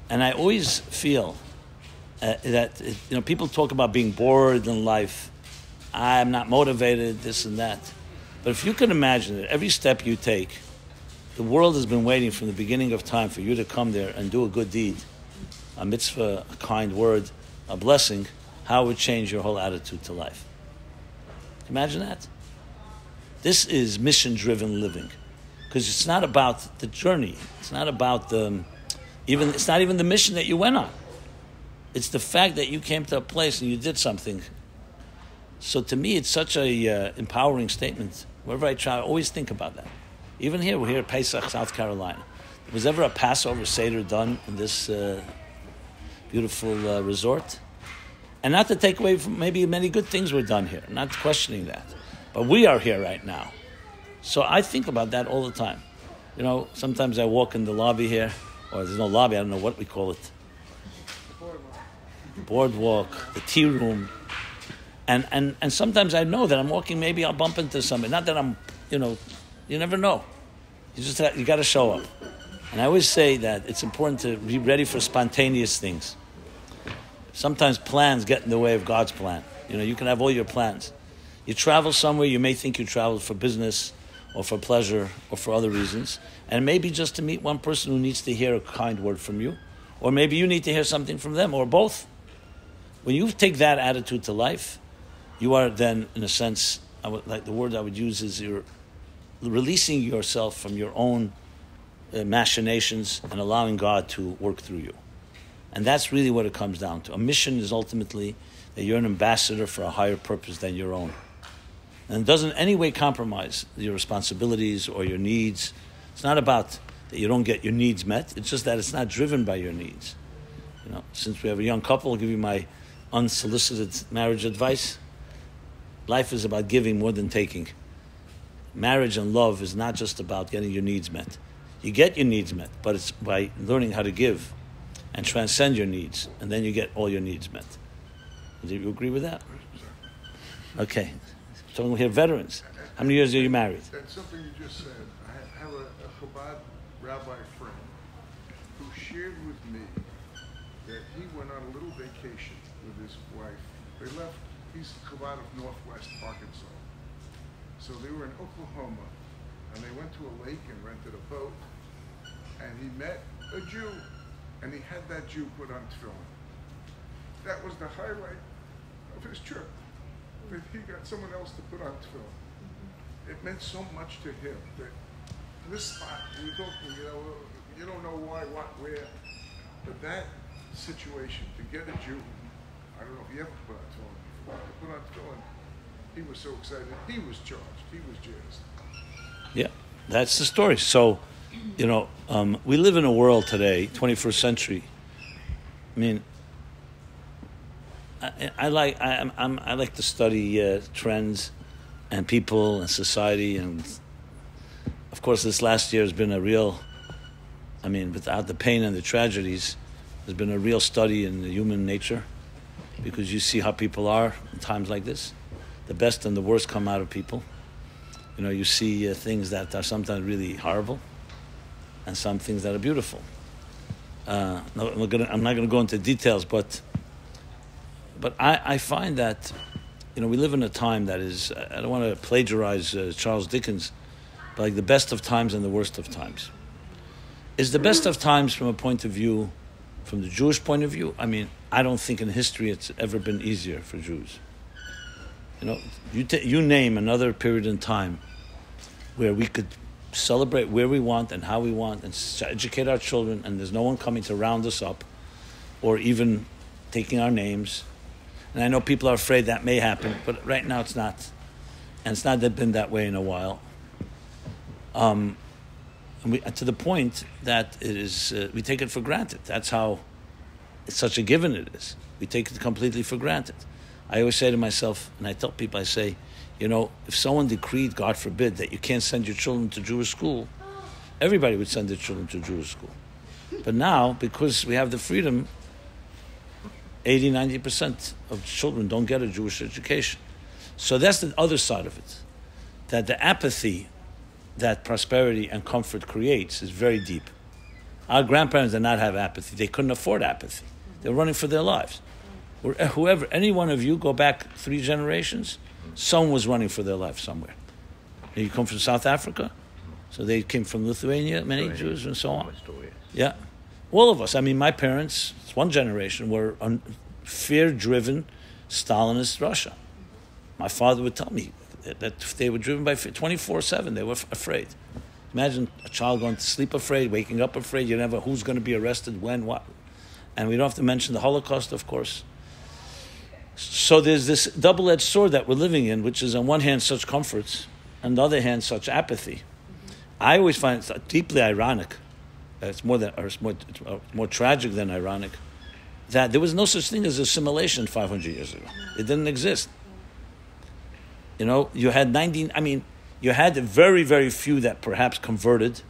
Speaker 1: And I always feel that, people talk about being bored in life. I'm not motivated, this and that. But if you can imagine that every step you take, the world has been waiting from the beginning of time for you to come there and do a good deed, a mitzvah, a kind word, a blessing, how it would change your whole attitude to life. Imagine that. This is mission-driven living, because it's not about the journey. It's not about it's not even the mission that you went on. It's the fact that you came to a place and you did something. So to me, it's such a empowering statement. Wherever I try, I always think about that. Even here, we're here at Pesach, South Carolina. Was ever a Passover Seder done in this beautiful resort? And not to take away from maybe many good things were done here. I'm not questioning that. But we are here right now. So I think about that all the time. Sometimes I walk in the lobby here, or there's no lobby, I don't know what we call it. Boardwalk, the tea room. And sometimes I know that I'm walking, maybe I'll bump into somebody. Not that I'm, you never know. You got to show up. And I always say that it's important to be ready for spontaneous things. Sometimes plans get in the way of God's plan. You can have all your plans. You travel somewhere, you may think you traveled for business or for pleasure or for other reasons. And maybe just to meet one person who needs to hear a kind word from you. Or maybe you need to hear something from them, or both. When you take that attitude to life, you are then, in a sense, the word I would use is you're releasing yourself from your own machinations and allowing God to work through you. And that's really what it comes down to. A mission is ultimately that you're an ambassador for a higher purpose than your own. And it doesn't in any way compromise your responsibilities or your needs. It's not about that you don't get your needs met. It's just that it's not driven by your needs. Since we have a young couple, I'll give you my unsolicited marriage advice. Life is about giving more than taking. Marriage and love is not just about getting your needs met. You get your needs met, but it's by learning how to give and transcend your needs, and then you get all your needs met. Do you agree with that? Okay. So we have veterans. How many years are you married?
Speaker 3: That's something you just said. I have a Chabad rabbi friend who shared with me that he went on a little vacation with his wife. They left, he's Chabad of Northwest Arkansas. So they were in Oklahoma, and they went to a lake and rented a boat, and he met a Jew, and he had that Jew put on tefillin. That was the highlight of his trip, that he got someone else to put on tefillin. It meant so much to him that this spot, we were talking, you don't know why, what, where, but that situation, to get a Jew, I don't know if he ever put on tefillin before, to put on tefillin, he was so excited, he was charged, he was jazzed. Yeah,
Speaker 1: that's the story. So, we live in a world today, 21st century. I mean, I like to study trends and people and society, and of course this last year has been a real, without the pain and the tragedies, there's been a real study in the human nature, because you see how people are in times like this. The best and the worst come out of people. You see things that are sometimes really horrible, and some things that are beautiful. I'm not going to go into details, but I find that, we live in a time that is, I don't want to plagiarize Charles Dickens, but like the best of times and the worst of times. Is the best of times from a point of view, from the Jewish point of view? I don't think in history it's ever been easier for Jews. You name another period in time where we could celebrate where we want and how we want and educate our children, and there's no one coming to round us up or even taking our names. And I know people are afraid that may happen, but right now it's not. And it's not been that way in a while. To the point that it is, we take it for granted. That's how it's such a given it is. We take it completely for granted. I always say to myself, and I tell people, I say, if someone decreed, God forbid, that you can't send your children to Jewish school, everybody would send their children to Jewish school. But now, because we have the freedom, 80-90% of children don't get a Jewish education. So that's the other side of it. That the apathy that prosperity and comfort creates is very deep. Our grandparents did not have apathy. They couldn't afford apathy. They were running for their lives. Whoever, any one of you, go back 3 generations, someone was running for their life somewhere. You come from South Africa, so they came from Lithuania, many Jews and so on. Yeah. All of us. I mean, my parents, it's one generation, were fear-driven Stalinist Russia. My father would tell me that they were driven by fear 24/7. They were afraid. Imagine a child going to sleep afraid, waking up afraid. You never who's going to be arrested, when, what. And we don't have to mention the Holocaust, of course. So there's this double-edged sword that we're living in, which is on one hand such comforts, on the other hand such apathy. I always find it deeply ironic. It's more tragic than ironic that there was no such thing as assimilation 500 years ago. It didn't exist. You know, you had you had very, very few that perhaps converted,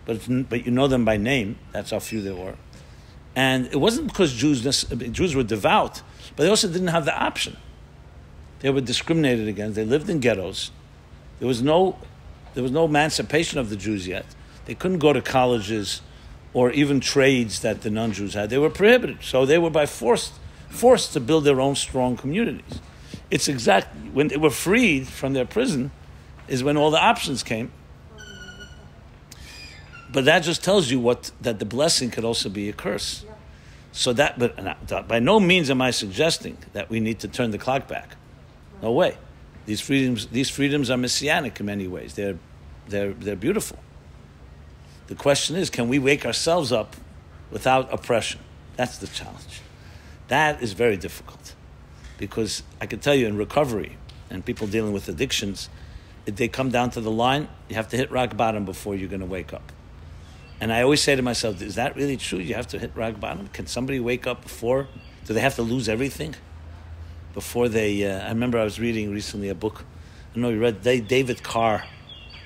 Speaker 1: but you know them by name. That's how few there were. And it wasn't because Jews were devout, but they also didn't have the option. They were discriminated against. They lived in ghettos. There was no emancipation of the Jews yet. They couldn't go to colleges or even trades that the non-Jews had. They were prohibited. So they were forced to build their own strong communities. It's exactly when they were freed from their prison is when all the options came. But that just tells you that the blessing could also be a curse. So but by no means am I suggesting that we need to turn the clock back. No way. These freedoms are messianic in many ways. They're beautiful. The question is, can we wake ourselves up without oppression? That's the challenge. That is very difficult. Because I can tell you in recovery and people dealing with addictions, if they come down to the line, you have to hit rock bottom before you're going to wake up. And I always say to myself, is that really true? You have to hit rock bottom? Can somebody wake up before? Do they have to lose everything before they... I remember I was reading recently a book. I know you read David Carr.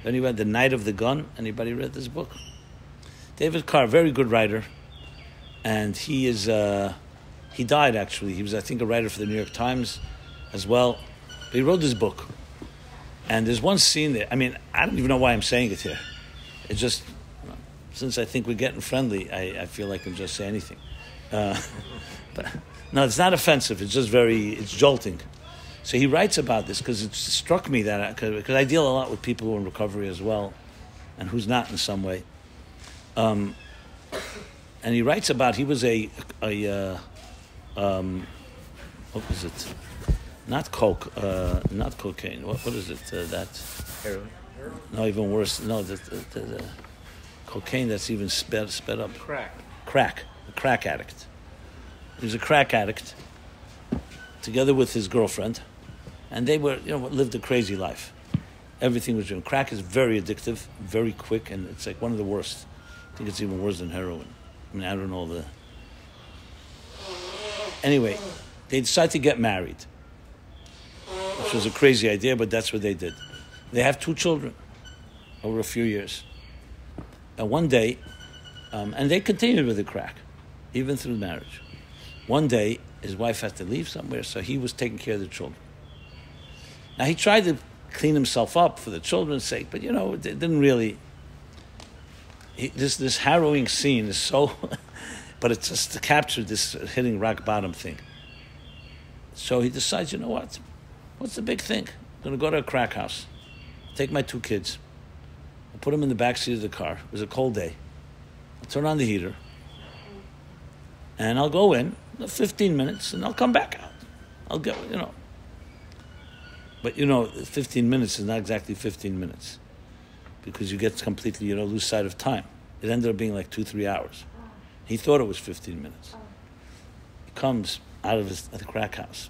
Speaker 1: Then you read The Night of the Gun. Anybody read this book? David Carr, very good writer. And he died, actually. He was, I think, a writer for the New York Times as well. But he wrote this book. And there's one scene there. I mean, I don't even know why I'm saying it here. It's just... Since I think we're getting friendly, I feel like I can just say anything. But no, it's not offensive. It's just it's jolting. So he writes about this because it struck me that, because I deal a lot with people who are in recovery as well, and who's not in some way. And he writes about, he was what was it? Not coke, not cocaine. What is it? That
Speaker 6: Heroin?
Speaker 1: No, even worse. No, the cocaine that's even sped up.
Speaker 4: Crack.
Speaker 1: A crack addict. He was a crack addict, together with his girlfriend, and they were, lived a crazy life. Everything was doing. Crack is very addictive, very quick, and it's like one of the worst. I think it's even worse than heroin. I mean, I don't know Anyway, they decided to get married, which was a crazy idea, but that's what they did. They have 2 children over a few years. And one day, and they continued with the crack, even through marriage. One day, his wife had to leave somewhere, so he was taking care of the children. Now, he tried to clean himself up for the children's sake, but, it didn't really... This harrowing scene is so... but it's just to capture this hitting rock bottom thing. So he decides, you know what? What's the big thing? I'm going to go to a crack house, take my 2 kids, I'll put them in the back seat of the car. It was a cold day. I'll turn on the heater, and I'll go in 15 minutes, and I'll come back out. I'll get, But 15 minutes is not exactly 15 minutes, because you get completely, lose sight of time. It ended up being like 2-3 hours. He thought it was 15 minutes. He comes out of the crack house,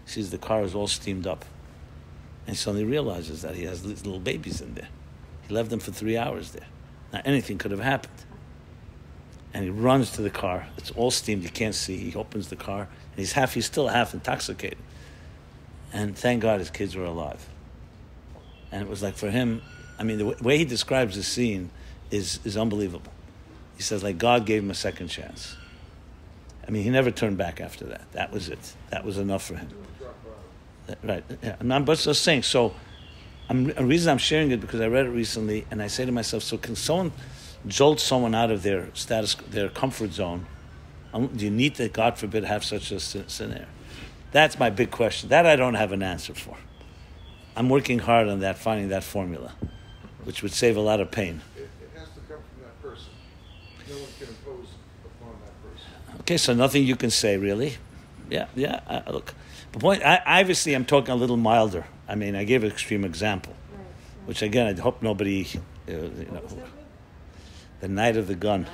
Speaker 1: sees the car is all steamed up, and he suddenly realizes that he has little babies in there. He left them for 3 hours there. Now, anything could have happened. And he runs to the car. It's all steamed. You can't see. He opens the car. And he's still half intoxicated. And thank God his kids were alive. And it was like for him, the way he describes the scene is unbelievable. He says, like, God gave him a second chance. He never turned back after that. That was it. That was enough for him. Right. Yeah. I'm just saying. So, the reason I'm sharing it because I read it recently, and I say to myself, so can someone jolt someone out of their their comfort zone? Do you need to, God forbid, have such a scenario? That's my big question. That I don't have an answer for. I'm working hard on that, finding that formula, which would save a lot of pain.
Speaker 3: It has to come from that person. No one can impose upon that person.
Speaker 1: Okay, so nothing you can say, really. Yeah. Look, the point, obviously I'm talking a little milder. I mean, I gave an extreme example, which again, I hope nobody, the night of the gun.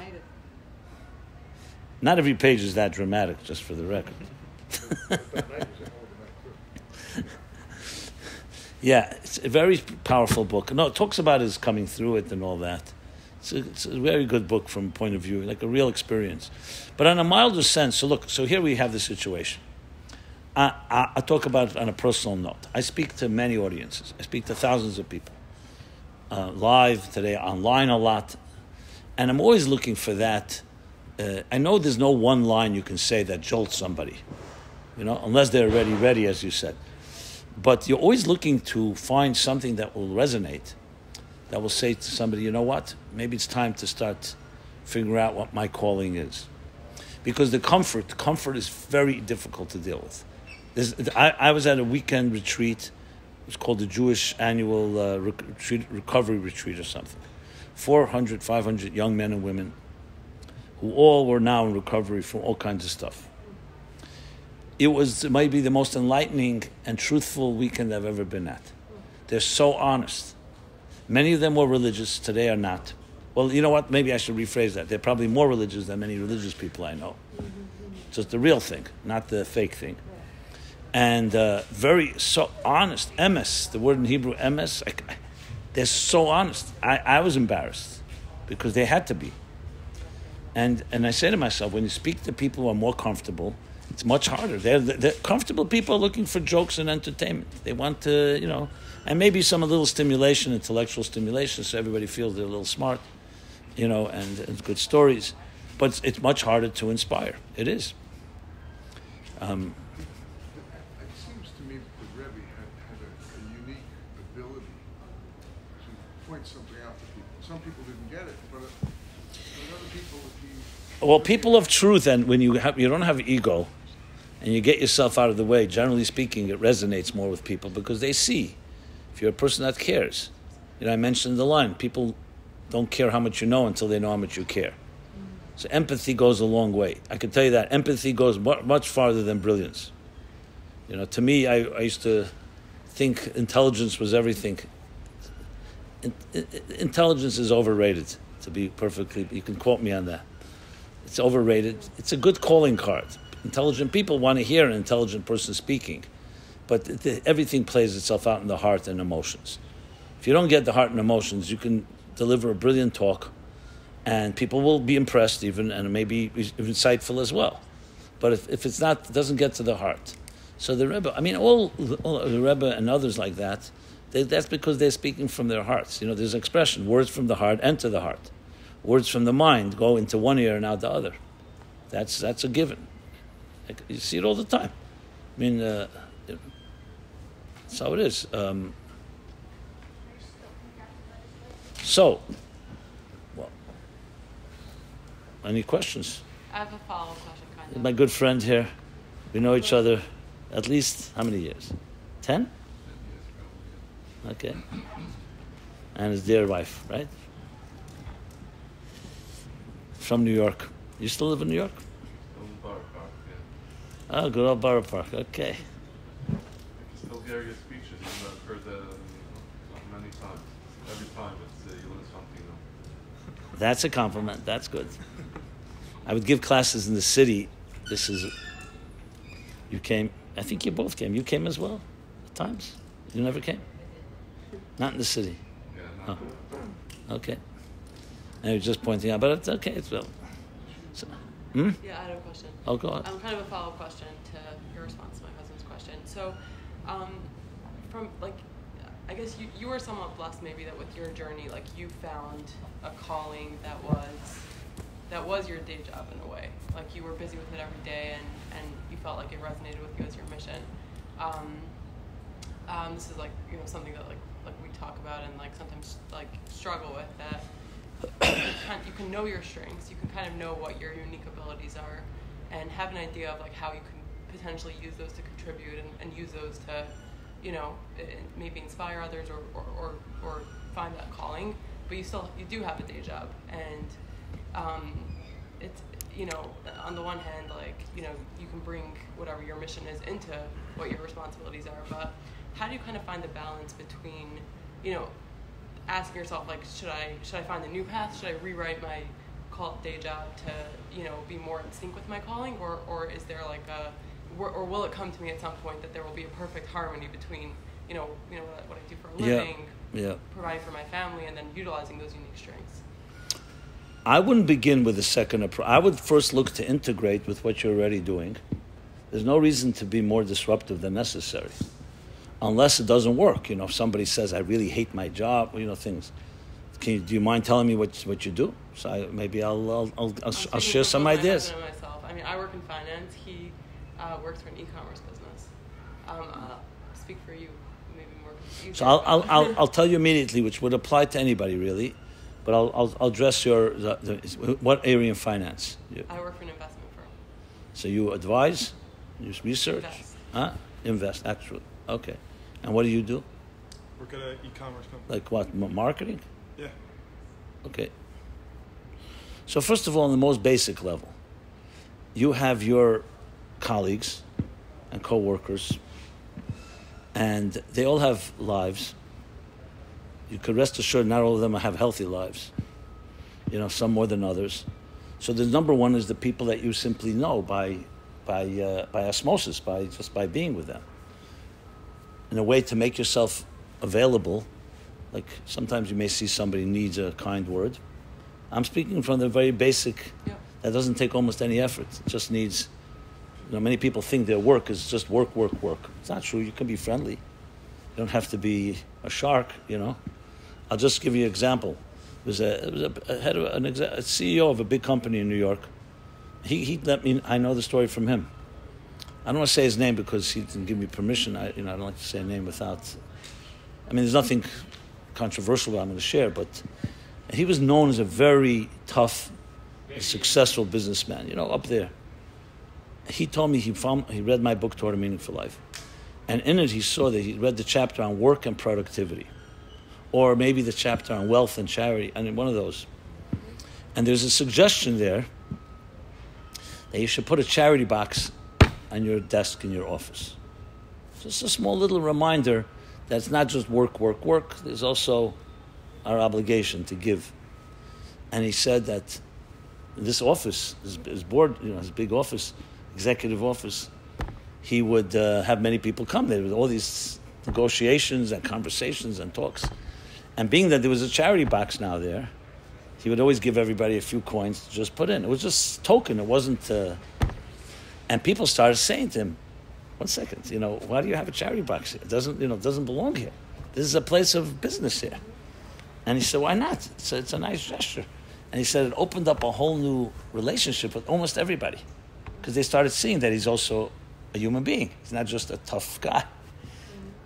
Speaker 1: Not every page is that dramatic, just for the record. Yeah, it's a very powerful book. No, it talks about his coming through it and all that. It's a very good book from a point of view, like a real experience. But on a milder sense, so here we have the situation. I talk about it on a personal note. I speak to many audiences. I speak to thousands of people. Live, today, online a lot. And I'm always looking for that. I know there's no one line you can say that jolts somebody, unless they're already ready, as you said. But you're always looking to find something that will resonate, that will say to somebody, you know what, maybe it's time to start figuring out what my calling is. Because the comfort is very difficult to deal with. I was at a weekend retreat. It was called the Jewish Annual Recovery Retreat or something. 400, 500 young men and women who all were now in recovery from all kinds of stuff. It might be the most enlightening and truthful weekend I've ever been at. They're so honest. Many of them were religious, today are not. Well, you know what? Maybe I should rephrase that. They're probably more religious than many religious people I know. Just the real thing, not the fake thing. And so honest. Emes, the word in Hebrew, emes, they're so honest. I was embarrassed because they had to be. And I say to myself, when you speak to people who are more comfortable, it's much harder. They're comfortable people are looking for jokes and entertainment. They want to, and maybe some a little stimulation, intellectual stimulation, so everybody feels they're a little smart, and good stories. But it's much harder to inspire. It is.
Speaker 3: It seems to me that the Rebbe had a unique ability to point something out to people. Some people didn't get it, but other people,
Speaker 1: well, people of truth, and when you don't have ego, and you get yourself out of the way, generally speaking, it resonates more with people because they see. If you're a person that cares, I mentioned the line, people don't care how much you know until they know how much you care. So empathy goes a long way. I can tell you that. Empathy goes much farther than brilliance. To me, I used to think intelligence was everything. Intelligence is overrated, to be perfectly, you can quote me on that. It's overrated. It's a good calling card. Intelligent people want to hear an intelligent person speaking, but everything plays itself out in the heart and emotions. If you don't get the heart and emotions, you can deliver a brilliant talk, and people will be impressed even, and maybe insightful as well. But if it's not, it doesn't get to the heart. So the Rebbe, all the Rebbe and others like that, that's because they're speaking from their hearts. There's an expression, words from the heart enter the heart. Words from the mind go into one ear and out the other. That's a given. You see it all the time. That's how it is. Any questions?
Speaker 2: I have a follow-up question, kind of.
Speaker 1: My good friend here, we know each other at least, how many years? 10? Okay. And his dear wife, right? From New York. You still live in New York?
Speaker 7: Borough Park, yeah.
Speaker 1: Oh, good old Borough Park, okay.
Speaker 7: Still hear your speeches, I've heard that many times. Every time you learn something new.
Speaker 1: That's a compliment, that's good. I would give classes in the city. You came, I think you both came. You came as well at times? You never came? Not in the city?
Speaker 7: Yeah, not
Speaker 1: Okay. And you're just pointing out, but it's okay, it's well. So,
Speaker 2: Yeah, I had a question.
Speaker 1: Oh, go on.
Speaker 2: Kind of a follow-up question to your response to my husband's question. So, I guess you were somewhat blessed maybe that with your journey, you found a calling that was your day job in a way. You were busy with it every day and you felt like it resonated with you as your mission. this is like something that like we talk about and like sometimes like struggle with, that you can know your strengths, you can kind of know what your unique abilities are, and have an idea of like how you can potentially use those to contribute and use those to maybe inspire others or find that calling. But you do have a day job, and it's on the one hand, like you can bring whatever your mission is into what your responsibilities are, but how do you kind of find the balance between asking yourself, like, should I find a new path? Should I rewrite my day job to be more in sync with my calling, or is there like or will it come to me at some point that there will be a perfect harmony between what I do for a living, providing for my family, and then utilizing those unique strengths?
Speaker 1: I wouldn't begin with a second approach. I would first look to integrate with what you're already doing. There's no reason to be more disruptive than necessary, unless it doesn't work. If somebody says, I really hate my job, things. Do you mind telling me what you do? So maybe I'll share some ideas.
Speaker 2: Myself. I mean, I work in finance. He works for an e-commerce business. I'll speak for you, maybe more.
Speaker 1: So I'll tell you immediately, which would apply to anybody really, but I'll address what area in finance?
Speaker 2: I work for an investment firm.
Speaker 1: So you advise, you research, invest actually. Okay, and what do you do?
Speaker 5: Work at an e-commerce company.
Speaker 1: Like what? Marketing?
Speaker 5: Yeah.
Speaker 1: Okay. So first of all, on the most basic level, you have your colleagues and co-workers, and they all have lives. You could rest assured not all of them have healthy lives. Some more than others. So the number one is the people that you simply know by osmosis, by being with them. In a way to make yourself available, like sometimes you may see somebody needs a kind word. I'm speaking from the very basic.
Speaker 2: Yeah.
Speaker 1: That doesn't take almost any effort. It just needs. Many people think their work is just work. It's not true. You can be friendly. You don't have to be a shark. I'll just give you an example. It was a head of a CEO of a big company in New York. He let me. I know the story from him. I don't want to say his name because he didn't give me permission. I don't like to say a name without. There's nothing controversial that I'm going to share, but he was known as a very tough, successful businessman. Up there. He told me he read my book, Toward a Meaningful Life, and in it he saw that he read the chapter on work and productivity, or maybe the chapter on wealth and charity, and in one of those. And there's a suggestion there that you should put a charity box on your desk in your office. Just a small little reminder that it's not just work. There's also our obligation to give. And he said that this office, his board, his big office, executive office, he would have many people come there with all these negotiations and conversations and talks. And being that there was a charity box now there, he would always give everybody a few coins to just put in. It was just token. It wasn't. And people started saying to him, "1 second, why do you have a charity box here? It doesn't belong here. This is a place of business here." And he said, "Why not? It's a nice gesture." And he said it opened up a whole new relationship with almost everybody, because they started seeing that he's also a human being. He's not just a tough guy.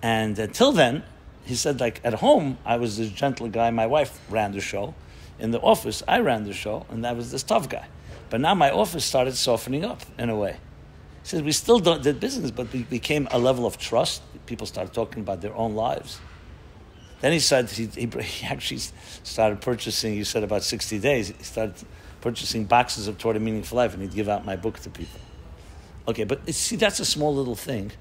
Speaker 1: And until then, he said, like, at home, I was this gentle guy. My wife ran the show. In the office, I ran the show, and I was this tough guy. But now my office started softening up in a way. He said, we still did business, but we became a level of trust. People started talking about their own lives. Then he said he actually started purchasing, you said about 60 days, he started purchasing boxes of Toward a Meaningful Life, and he'd give out my book to people. Okay, but see, that's a small little thing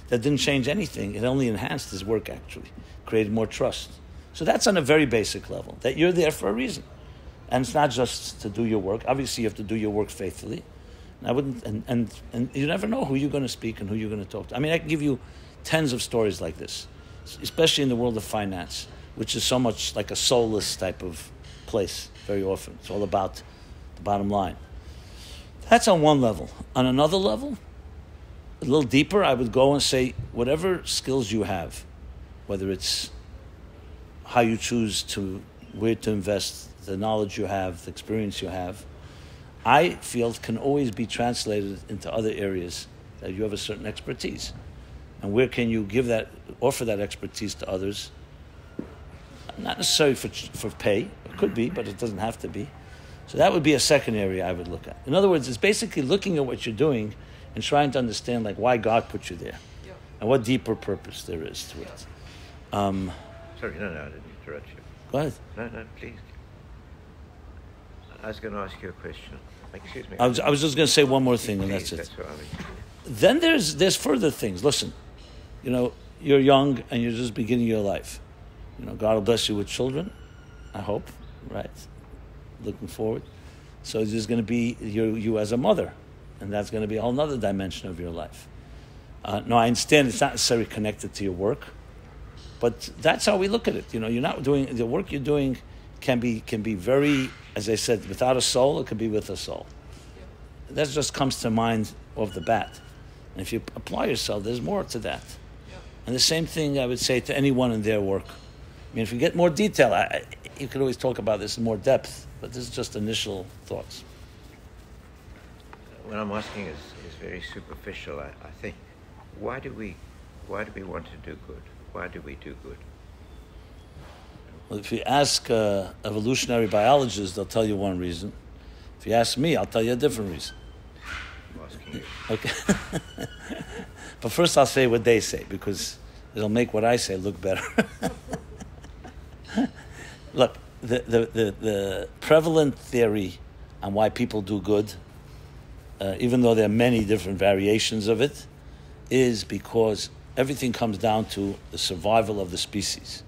Speaker 1: that didn't change anything. It only enhanced his work, actually, created more trust. So that's on a very basic level, that you're there for a reason. And it's not just to do your work. Obviously, you have to do your work faithfully. And I wouldn't, and you never know who you're going to speak and who you're going to talk to. I can give you tens of stories like this, especially in the world of finance, which is so much like a soulless type of place very often. It's all about the bottom line. That's on one level. On another level, a little deeper, I would go and say, whatever skills you have, whether it's how you choose where to invest, the knowledge you have, the experience you have, I feel can always be translated into other areas that you have a certain expertise. and where can you offer that expertise to others? Not necessarily for pay. It could be, but it doesn't have to be. So that would be a second area I would look at. In other words, it's basically looking at what you're doing and trying to understand like why God put you there, and what deeper purpose there is to it.
Speaker 6: Sorry, no, I didn't interrupt you.
Speaker 1: Go ahead.
Speaker 6: No, please. I was going to ask you a question. Excuse me.
Speaker 1: I was just going to say one more thing, and that's it.
Speaker 6: That's what I mean.
Speaker 1: Then there's further things. Listen, you're young and you're just beginning your life. God will bless you with children, I hope, right? Looking forward. So there's going to be you as a mother, and that's going to be a whole other dimension of your life. No, I understand it's not necessarily connected to your work, but that's how we look at it. You're not doing the work you're doing can be very, as I said, without a soul. It could be with a soul. That just comes to mind off the bat. And if you apply yourself, there's more to that. And the same thing I would say to anyone in their work. I mean, if you get more detail, you could always talk about this in more depth, but this is just initial thoughts.
Speaker 6: What I'm asking is very superficial, I think. Why do we want to do good? Why do we do good?
Speaker 1: Well, if you ask evolutionary biologists, they'll tell you one reason. If you ask me, I'll tell you a different reason.
Speaker 6: I'm asking you.
Speaker 1: Okay. But first I'll say what they say, because it'll make what I say look better. Look, the prevalent theory on why people do good, even though there are many different variations of it, is because everything comes down to the survival of the species.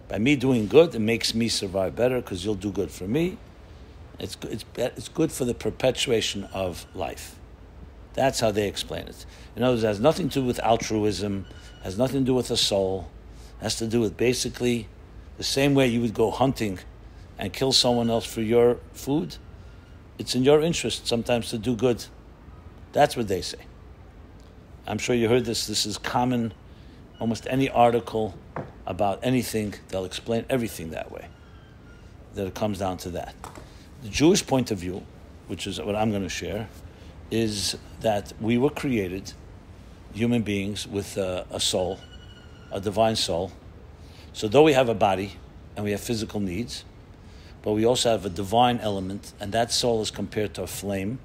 Speaker 1: By me doing good, it makes me survive better because you'll do good for me. It's good for the perpetuation of life. That's how they explain it. In other words, it has nothing to do with altruism, has nothing to do with the soul. It has to do with basically the same way you would go hunting and kill someone else for your food. It's in your interest sometimes to do good. That's what they say. I'm sure you heard this. This is common. Almost any article about anything, they'll explain everything that way. That it comes down to that. The Jewish point of view, which is what I'm going to share, is that we were created, human beings, with a soul, a divine soul. So though we have a body and we have physical needs, but we also have a divine element, and that soul is compared to a flame.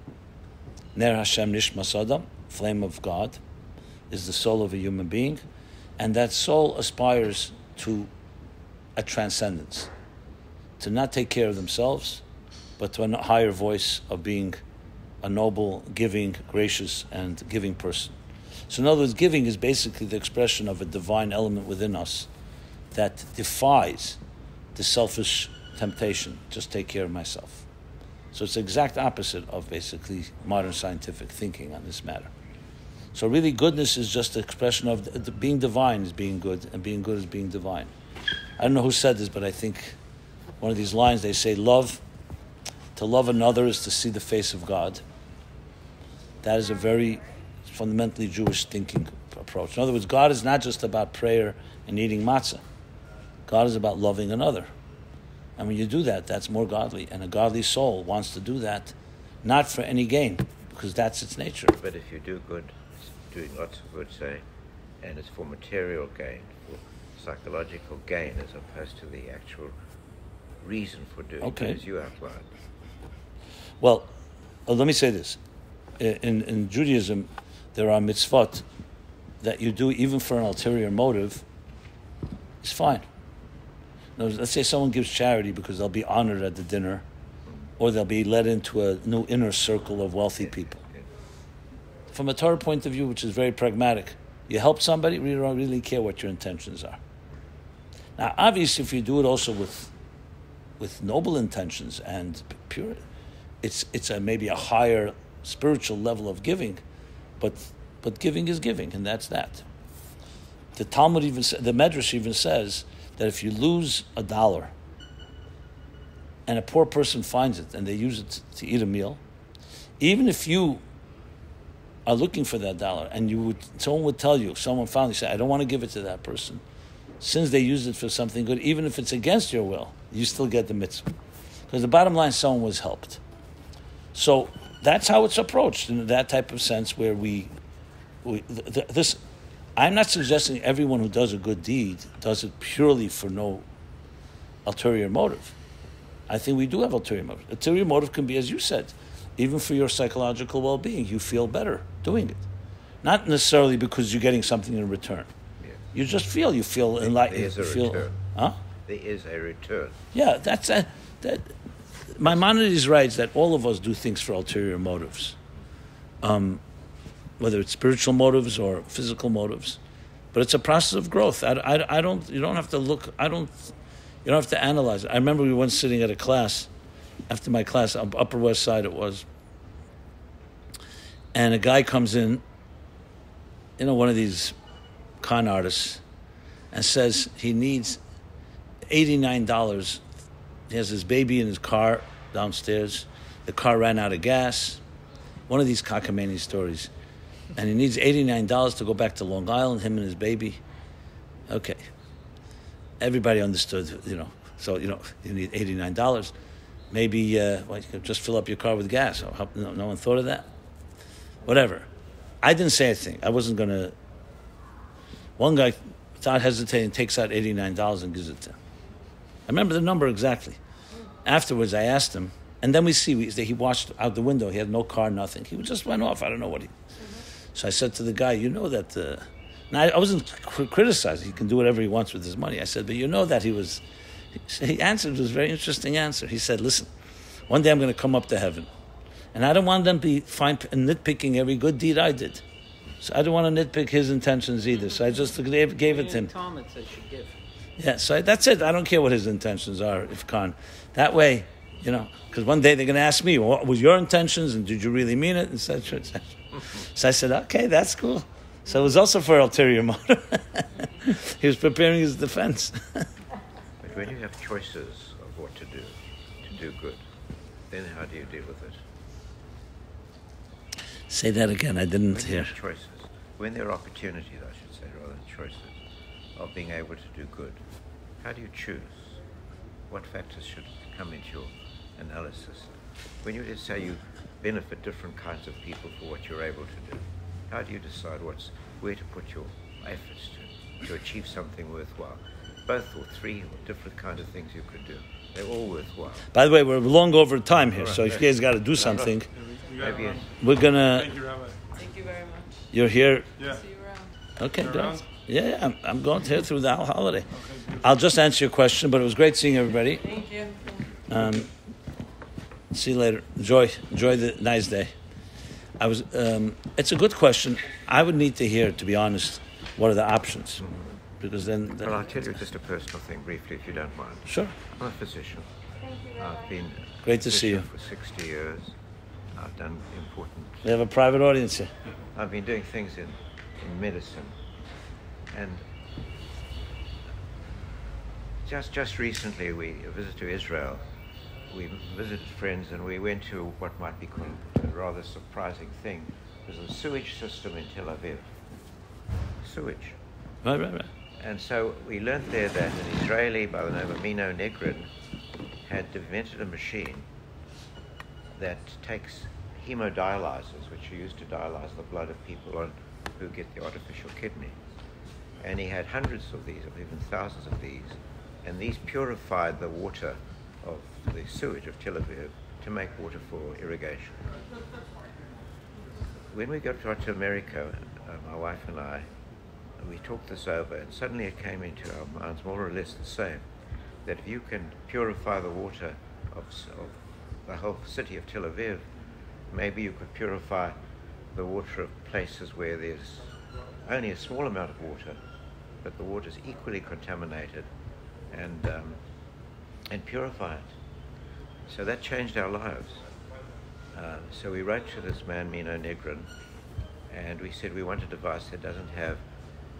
Speaker 1: Ner Hashem Nishmas Adam, flame of God, is the soul of a human being, and that soul aspires to a transcendence, to not take care of themselves, but to a higher voice of being a noble, giving, gracious, and giving person. So in other words, giving is basically the expression of a divine element within us that defies the selfish temptation, just take care of myself. So it's the exact opposite of basically modern scientific thinking on this matter. So really goodness is just the expression of being divine is being good, and being good is being divine. I don't know who said this, but I think one of these lines, they say, to love another is to see the face of God. That is a very fundamentally Jewish thinking approach. In other words, God is not just about prayer and eating matzah. God is about loving another. And when you do that, that's more godly. And a godly soul wants to do that, not for any gain, because that's its nature.
Speaker 6: But if you do good, doing lots of good, say, and it's for material gain, for psychological gain, as opposed to the actual reason for doing it, as you outlined.
Speaker 1: Well, let me say this. In Judaism, there are mitzvot that you do even for an ulterior motive. It's fine. Now, let's say someone gives charity because they'll be honored at the dinner, or they'll be led into a new inner circle of wealthy people. From a Torah point of view, which is very pragmatic, you help somebody, we don't really care what your intentions are. Now, obviously, if you do it also with noble intentions and pure, it's maybe a higher spiritual level of giving, but giving is giving, and that's that. The Talmud the Medrash even says that if you lose $1 and a poor person finds it and they use it to eat a meal, even if you are looking for that dollar and someone would tell you, someone finally say, I don't want to give it to that person, since they used it for something good, even if it's against your will, you still get the mitzvah. Because the bottom line, someone was helped. So that's how it's approached in that type of sense, where this I'm not suggesting everyone who does a good deed does it purely for no ulterior motive. I think we do have ulterior motive. Ulterior motive can be, as you said, even for your psychological well-being. You feel better doing it. Not necessarily because you're getting something in return.
Speaker 6: Yeah.
Speaker 1: You just feel enlightened.
Speaker 6: There is a return.
Speaker 1: Huh?
Speaker 6: There is a return.
Speaker 1: Yeah, that. Maimonides writes that all of us do things for ulterior motives, whether it's spiritual motives or physical motives. But it's a process of growth. I don't. You don't have to look. You don't have to analyze it. I remember we were once sitting at a class, after my class, Upper West Side it was, and a guy comes in, one of these con artists, and says he needs $89. He has his baby in his car downstairs. The car ran out of gas. One of these cockamamie stories. And he needs $89 to go back to Long Island, him and his baby. Okay. Everybody understood, So, you need $89. Maybe you could just fill up your car with gas. No one thought of that? Whatever. I didn't say anything. I wasn't going to... One guy, without hesitating, takes out $89 and gives it to him. I remember the number exactly. Afterwards, I asked him, and then he watched out the window. He had no car, nothing. He just went off. I don't know what he... So I said to the guy, that... Now, I wasn't criticizing. He can do whatever he wants with his money. I said, but that he answered, it was a very interesting answer. He said, listen, one day I'm going to come up to heaven, and I don't want them to be nitpicking every good deed I did. So I don't want to nitpick his intentions either. So I just gave it to him.
Speaker 4: Talmud says you give.
Speaker 1: Yeah, so that's it. I don't care what his intentions are, if Khan. That way, because one day they're going to ask me, what was your intentions, and did you really mean it, etc., etc. So I said, okay, that's cool. So it was also for ulterior motive. He was preparing his defense.
Speaker 6: But when you have choices of what to do good, then how do you deal with it?
Speaker 1: Say that again, I didn't hear.
Speaker 6: Choices. When there are opportunities, I should say, rather than choices, of being able to do good, how do you choose? What factors should come into your analysis? When you just say you benefit different kinds of people for what you're able to do, how do you decide where to put your efforts to achieve something worthwhile? Both or three different kinds of things you could do. They're all worthwhile.
Speaker 1: By the way, we're long over time here, so if you guys got to do something, we're going to...
Speaker 5: Thank you, Rabbi.
Speaker 2: Thank you very much.
Speaker 1: You're here?
Speaker 5: Yeah.
Speaker 2: See you around.
Speaker 1: Okay,
Speaker 5: You're
Speaker 1: good.
Speaker 5: around?
Speaker 1: Yeah, I'm going here through the holiday. I'll just answer your question, but it was great seeing everybody.
Speaker 2: Thank you.
Speaker 1: See you later. Enjoy the nice day. It's a good question. I would need to hear, to be honest, what are the options, because then.
Speaker 6: Well, I'll tell you just a personal thing briefly, if you don't mind.
Speaker 1: Sure.
Speaker 6: I'm a physician. I've been
Speaker 1: Great to see you.
Speaker 6: for 60 years. I've done important.
Speaker 1: We have a private audience here.
Speaker 6: I've been doing things in medicine, and just recently we visited to Israel. We visited friends, and we went to what might be called a rather surprising thing. There's a sewage system in Tel Aviv. Sewage.
Speaker 1: Right.
Speaker 6: And so we learned there that an Israeli by the name of Mino Negrin had invented a machine that takes hemodialyzers, which are used to dialyze the blood of people who get the artificial kidney. And he had hundreds of these, or even thousands of these, and these purified the water of the sewage of Tel Aviv to make water for irrigation. When we got to America, my wife and I, we talked this over, and suddenly it came into our minds more or less the same, that if you can purify the water of the whole city of Tel Aviv, maybe you could purify the water of places where there's only a small amount of water, but the water is equally contaminated, and purify it. So that changed our lives. So we wrote to this man, Mino Negrin, and we said we want a device that doesn't have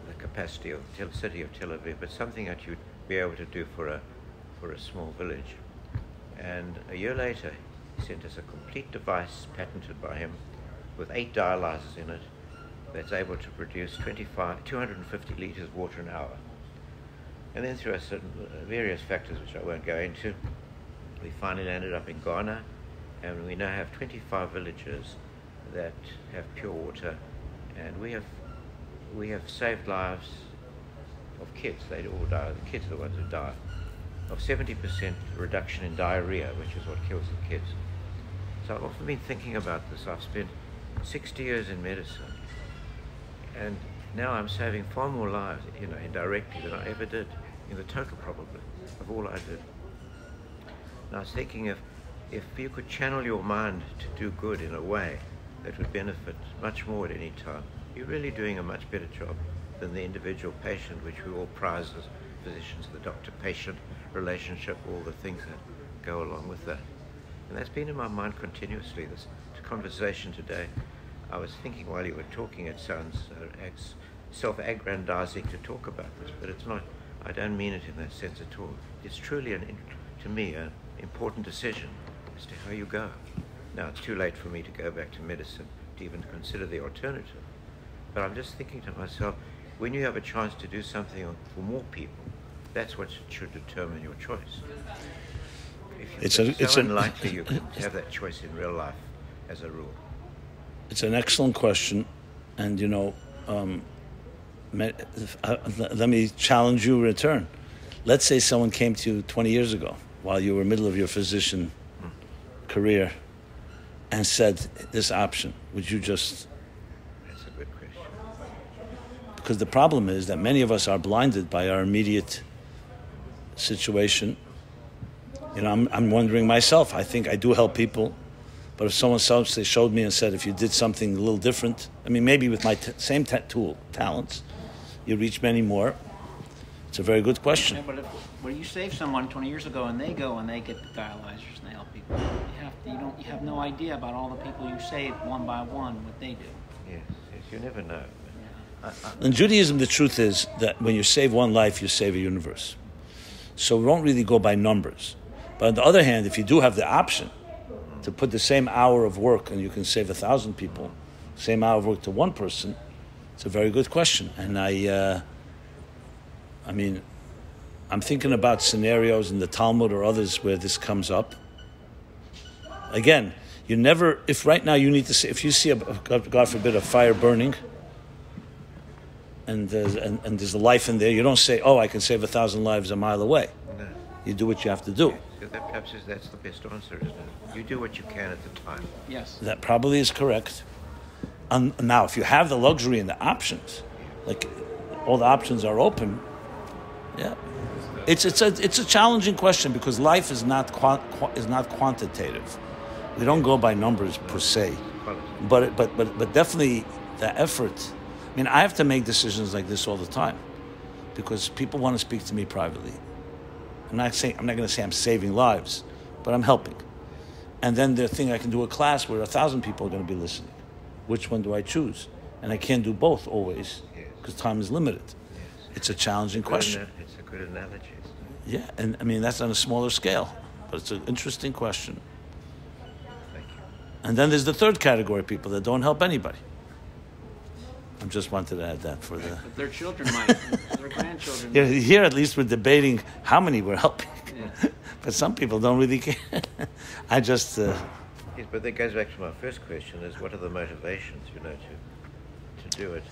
Speaker 6: the capacity of the city of Tel Aviv, but something that you'd be able to do for a small village. And a year later, he sent us a complete device patented by him with 8 dialyzers in it that's able to produce 250 liters of water an hour. And then through various factors which I won't go into, we finally ended up in Ghana, and we now have 25 villages that have pure water, and we we have saved lives of kids. They all die. The kids are the ones who die. Of 70% reduction in diarrhea, which is what kills the kids. So I've often been thinking about this. I've spent 60 years in medicine, and now I'm saving far more lives, indirectly than I ever did, in the total probably, of all I did. And I was thinking if you could channel your mind to do good in a way that would benefit much more at any time, you're really doing a much better job than the individual patient, which we all prize as physicians, the doctor-patient relationship, all the things that go along with that. And that's been in my mind continuously, this conversation today. I was thinking while you were talking, it sounds self-aggrandizing to talk about this, but it's not. I don't mean it in that sense at all. It's truly, to me, an important decision as to how you go. Now, it's too late for me to go back to medicine to even consider the alternative. But I'm just thinking to myself, when you have a chance to do something for more people, that's what should determine your choice. It's unlikely you can have that choice in real life as a rule.
Speaker 1: It's an excellent question, and let me challenge you in return. Let's say someone came to you 20 years ago while you were in the middle of your physician career and said this option. Would you just...
Speaker 6: That's a good question.
Speaker 1: Because the problem is that many of us are blinded by our immediate situation. I'm wondering myself. I think I do help people. But if someone else showed me and said, if you did something a little different, maybe with my same talents, you reach many more. It's a very good question.
Speaker 4: Yeah, but when you save someone 20 years ago and they go and they get the dialyzers and they help people, you have no idea about all the people you save one by one, what they do.
Speaker 6: Yes, you never know.
Speaker 4: Yeah.
Speaker 1: In Judaism, the truth is that when you save one life, you save a universe. So we don't really go by numbers. But on the other hand, if you do have the option to put the same hour of work and you can save 1,000 people, same hour of work to one person, it's a very good question. And I'm thinking about scenarios in the Talmud or others where this comes up. Again, if right now you need to say, if you see God forbid, a fire burning, and there's a life in there, you don't say, I can save 1,000 lives a mile away.
Speaker 6: No.
Speaker 1: You do what you have to do.
Speaker 6: So perhaps that's the best answer, isn't it? You do what you can at the time.
Speaker 4: Yes.
Speaker 1: That probably is correct. Now, if you have the luxury and the options, like all the options are open, yeah, it's a challenging question because life is not quantitative. We don't go by numbers per se, but definitely the effort. I have to make decisions like this all the time because people want to speak to me privately. I'm not going to say I'm saving lives, but I'm helping. And then the thing I can do a class where 1,000 people are going to be listening. Which one do I choose? And I can't do both always because time is limited.
Speaker 6: Yes.
Speaker 1: It's a challenging question.
Speaker 6: It's a good analogy.
Speaker 1: Yeah, and that's on a smaller scale, but it's an interesting question.
Speaker 6: Thank you.
Speaker 1: And then there's the third category of people that don't help anybody. I just wanted to add that for the...
Speaker 4: But their children might, their grandchildren
Speaker 1: might. Here at least we're debating how many we're helping.
Speaker 4: Yeah.
Speaker 1: But some people don't really care. I just...
Speaker 6: Yes, but that goes back to my first question, is what are the motivations, to do it?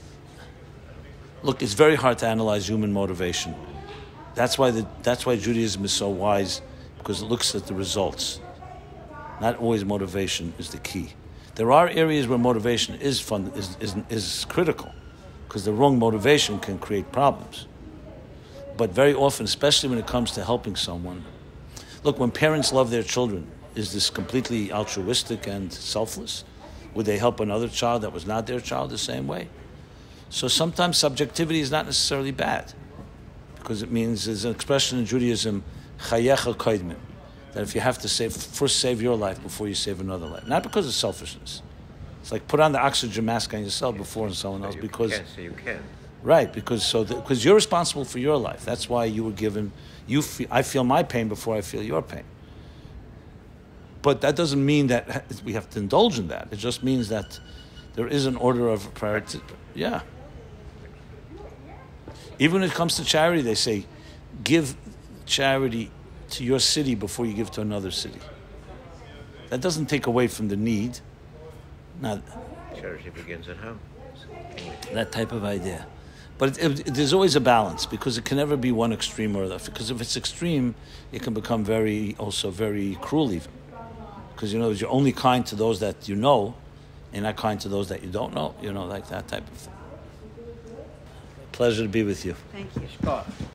Speaker 1: Look, it's very hard to analyze human motivation. That's why Judaism is so wise, because it looks at the results. Not always motivation is the key. There are areas where motivation is critical, because the wrong motivation can create problems. But very often, especially when it comes to helping someone, look, when parents love their children, is this completely altruistic and selfless? Would they help another child that was not their child the same way? So sometimes subjectivity is not necessarily bad, because it means, there's an expression in Judaism, chayecha koidmin, that if you have to first save your life before you save another life. Not because of selfishness. It's like put on the oxygen mask on yourself before on someone else.
Speaker 6: So you can.
Speaker 1: Right, because you're responsible for your life. That's why you were given, I feel my pain before I feel your pain. But that doesn't mean that we have to indulge in that. It just means that there is an order of priority. Yeah. Even when it comes to charity, they say, give charity to your city before you give to another city. That doesn't take away from the need. Now,
Speaker 6: charity begins at home.
Speaker 1: That type of idea. But there's always a balance, because it can never be one extreme or the other. Because if it's extreme, it can become very cruel even. Because, you're only kind to those that you know, and not kind to those that you don't know. Like that type of thing. Pleasure to be with you.
Speaker 4: Thank you, Scott.